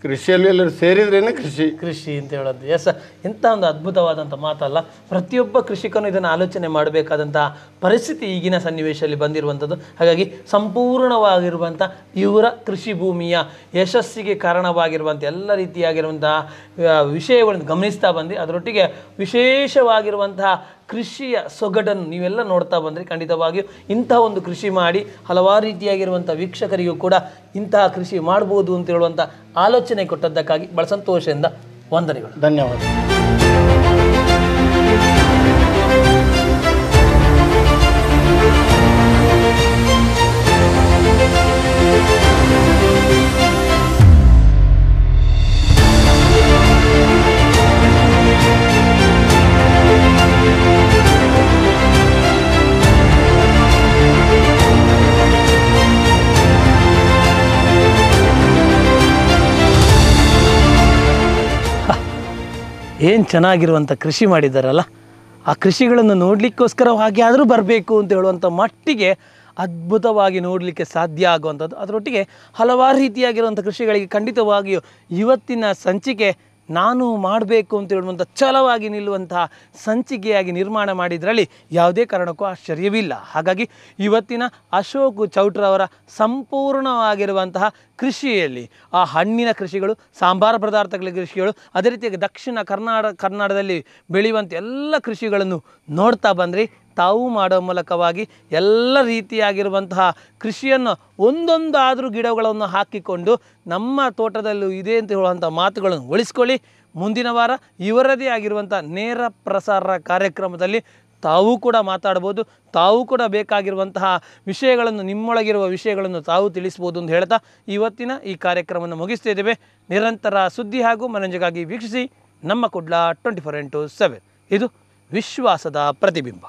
ಕೃಷಿಯಲ್ಲಿ ಎಲ್ಲರೂ ಸೇರಿದ್ರೇನೆ ಕೃಷಿ ಅಂತ ಹೇಳೋದು. ಎಸ್, ಇಂಥ ಒಂದು ಅದ್ಭುತವಾದಂಥ ಮಾತಲ್ಲ. ಪ್ರತಿಯೊಬ್ಬ ಕೃಷಿಕನು ಇದನ್ನು ಆಲೋಚನೆ ಮಾಡಬೇಕಾದಂಥ ಪರಿಸ್ಥಿತಿ ಈಗಿನ ಸನ್ನಿವೇಶದಲ್ಲಿ ಬಂದಿರುವಂಥದ್ದು. ಹಾಗಾಗಿ ಸಂಪೂರ್ಣವಾಗಿರುವಂಥ ಇವರ ಕೃಷಿ ಭೂಮಿಯ ಯಶಸ್ಸಿಗೆ ಕಾರಣವಾಗಿರುವಂಥ ಎಲ್ಲ ರೀತಿಯಾಗಿರುವಂತಹ ವಿಷಯಗಳನ್ನು ಗಮನಿಸ್ತಾ ಬಂದು ಅದರೊಟ್ಟಿಗೆ ವಿಶೇಷವಾಗಿರುವಂತಹ ಕೃಷಿಯ ಸೊಗಡನ್ನು ನೀವೆಲ್ಲ ನೋಡ್ತಾ ಬಂದರೆ ಖಂಡಿತವಾಗಿಯೂ ಇಂತಹ ಒಂದು ಕೃಷಿ ಮಾಡಿ ಹಲವಾರು ರೀತಿಯಾಗಿರುವಂಥ ವೀಕ್ಷಕರಿಗೂ ಕೂಡ ಇಂತಹ ಕೃಷಿ ಮಾಡ್ಬೋದು ಅಂತ ಹೇಳುವಂಥ ಆಲೋಚನೆ ಕೊಟ್ಟದ್ದಕ್ಕಾಗಿ ಬಹಳ ಸಂತೋಷದಿಂದ ವಂದನೆಗಳು. ಧನ್ಯವಾದ. ಏನು ಚೆನ್ನಾಗಿರುವಂಥ ಕೃಷಿ ಮಾಡಿದ್ದಾರಲ್ಲ, ಆ ಕೃಷಿಗಳನ್ನು ನೋಡಲಿಕ್ಕೋಸ್ಕರ ಹಾಗೆ ಆದರೂ ಬರಬೇಕು ಅಂತ ಹೇಳುವಂಥ ಮಟ್ಟಿಗೆ ಅದ್ಭುತವಾಗಿ ನೋಡಲಿಕ್ಕೆ ಸಾಧ್ಯ ಆಗುವಂಥದ್ದು. ಅದರೊಟ್ಟಿಗೆ ಹಲವಾರು ರೀತಿಯಾಗಿರುವಂಥ ಕೃಷಿಗಳಿಗೆ ಖಂಡಿತವಾಗಿಯೂ ಇವತ್ತಿನ ಸಂಚಿಕೆ ನಾನು ಮಾಡಬೇಕು ಅಂತ ಹೇಳುವಂಥ ಛಲವಾಗಿ ನಿಲ್ಲುವಂತಹ ಸಂಚಿಕೆಯಾಗಿ ನಿರ್ಮಾಣ ಮಾಡಿದ್ರಲ್ಲಿ ಯಾವುದೇ ಕಾರಣಕ್ಕೂ ಆಶ್ಚರ್ಯವಿಲ್ಲ. ಹಾಗಾಗಿ ಇವತ್ತಿನ ಅಶೋಕ್ ಚೌಟ್ರವರ ಸಂಪೂರ್ಣವಾಗಿರುವಂತಹ ಕೃಷಿಯಲ್ಲಿ ಆ ಹಣ್ಣಿನ ಕೃಷಿಗಳು, ಸಾಂಬಾರ ಪದಾರ್ಥಗಳ ಕೃಷಿಗಳು, ಅದೇ ರೀತಿಯಾಗಿ ದಕ್ಷಿಣ ಕನ್ನಡದಲ್ಲಿ ಬೆಳೆಯುವಂಥ ಎಲ್ಲ ಕೃಷಿಗಳನ್ನು ನೋಡ್ತಾ ಬಂದರೆ ತಾವು ಮಾಡೋ ಮೂಲಕವಾಗಿ ಎಲ್ಲ ರೀತಿಯಾಗಿರುವಂತಹ ಕೃಷಿಯನ್ನು ಒಂದೊಂದಾದರೂ ಗಿಡಗಳನ್ನು ಹಾಕಿಕೊಂಡು ನಮ್ಮ ತೋಟದಲ್ಲೂ ಇದೆ ಅಂತ ಹೇಳುವಂಥ ಮಾತುಗಳನ್ನು ಉಳಿಸ್ಕೊಳ್ಳಿ. ಮುಂದಿನ ವಾರ ಇವರದೇ ಆಗಿರುವಂಥ ನೇರ ಪ್ರಸಾರ ಕಾರ್ಯಕ್ರಮದಲ್ಲಿ ತಾವು ಕೂಡ ಮಾತಾಡ್ಬೋದು, ತಾವು ಕೂಡ ಬೇಕಾಗಿರುವಂತಹ ವಿಷಯಗಳನ್ನು, ನಿಮ್ಮೊಳಗಿರುವ ವಿಷಯಗಳನ್ನು ತಾವು ತಿಳಿಸ್ಬೋದು ಅಂತ ಹೇಳ್ತಾ ಇವತ್ತಿನ ಈ ಕಾರ್ಯಕ್ರಮವನ್ನು ಮುಗಿಸ್ತಾ ಇದ್ದೇವೆ. ನಿರಂತರ ಸುದ್ದಿ ಹಾಗೂ ಮನರಂಜನೆಗಾಗಿ ವೀಕ್ಷಿಸಿ ನಮ್ಮ ಕುಡ್ಲ 24x7. ಇದು ವಿಶ್ವಾಸದ ಪ್ರತಿಬಿಂಬ.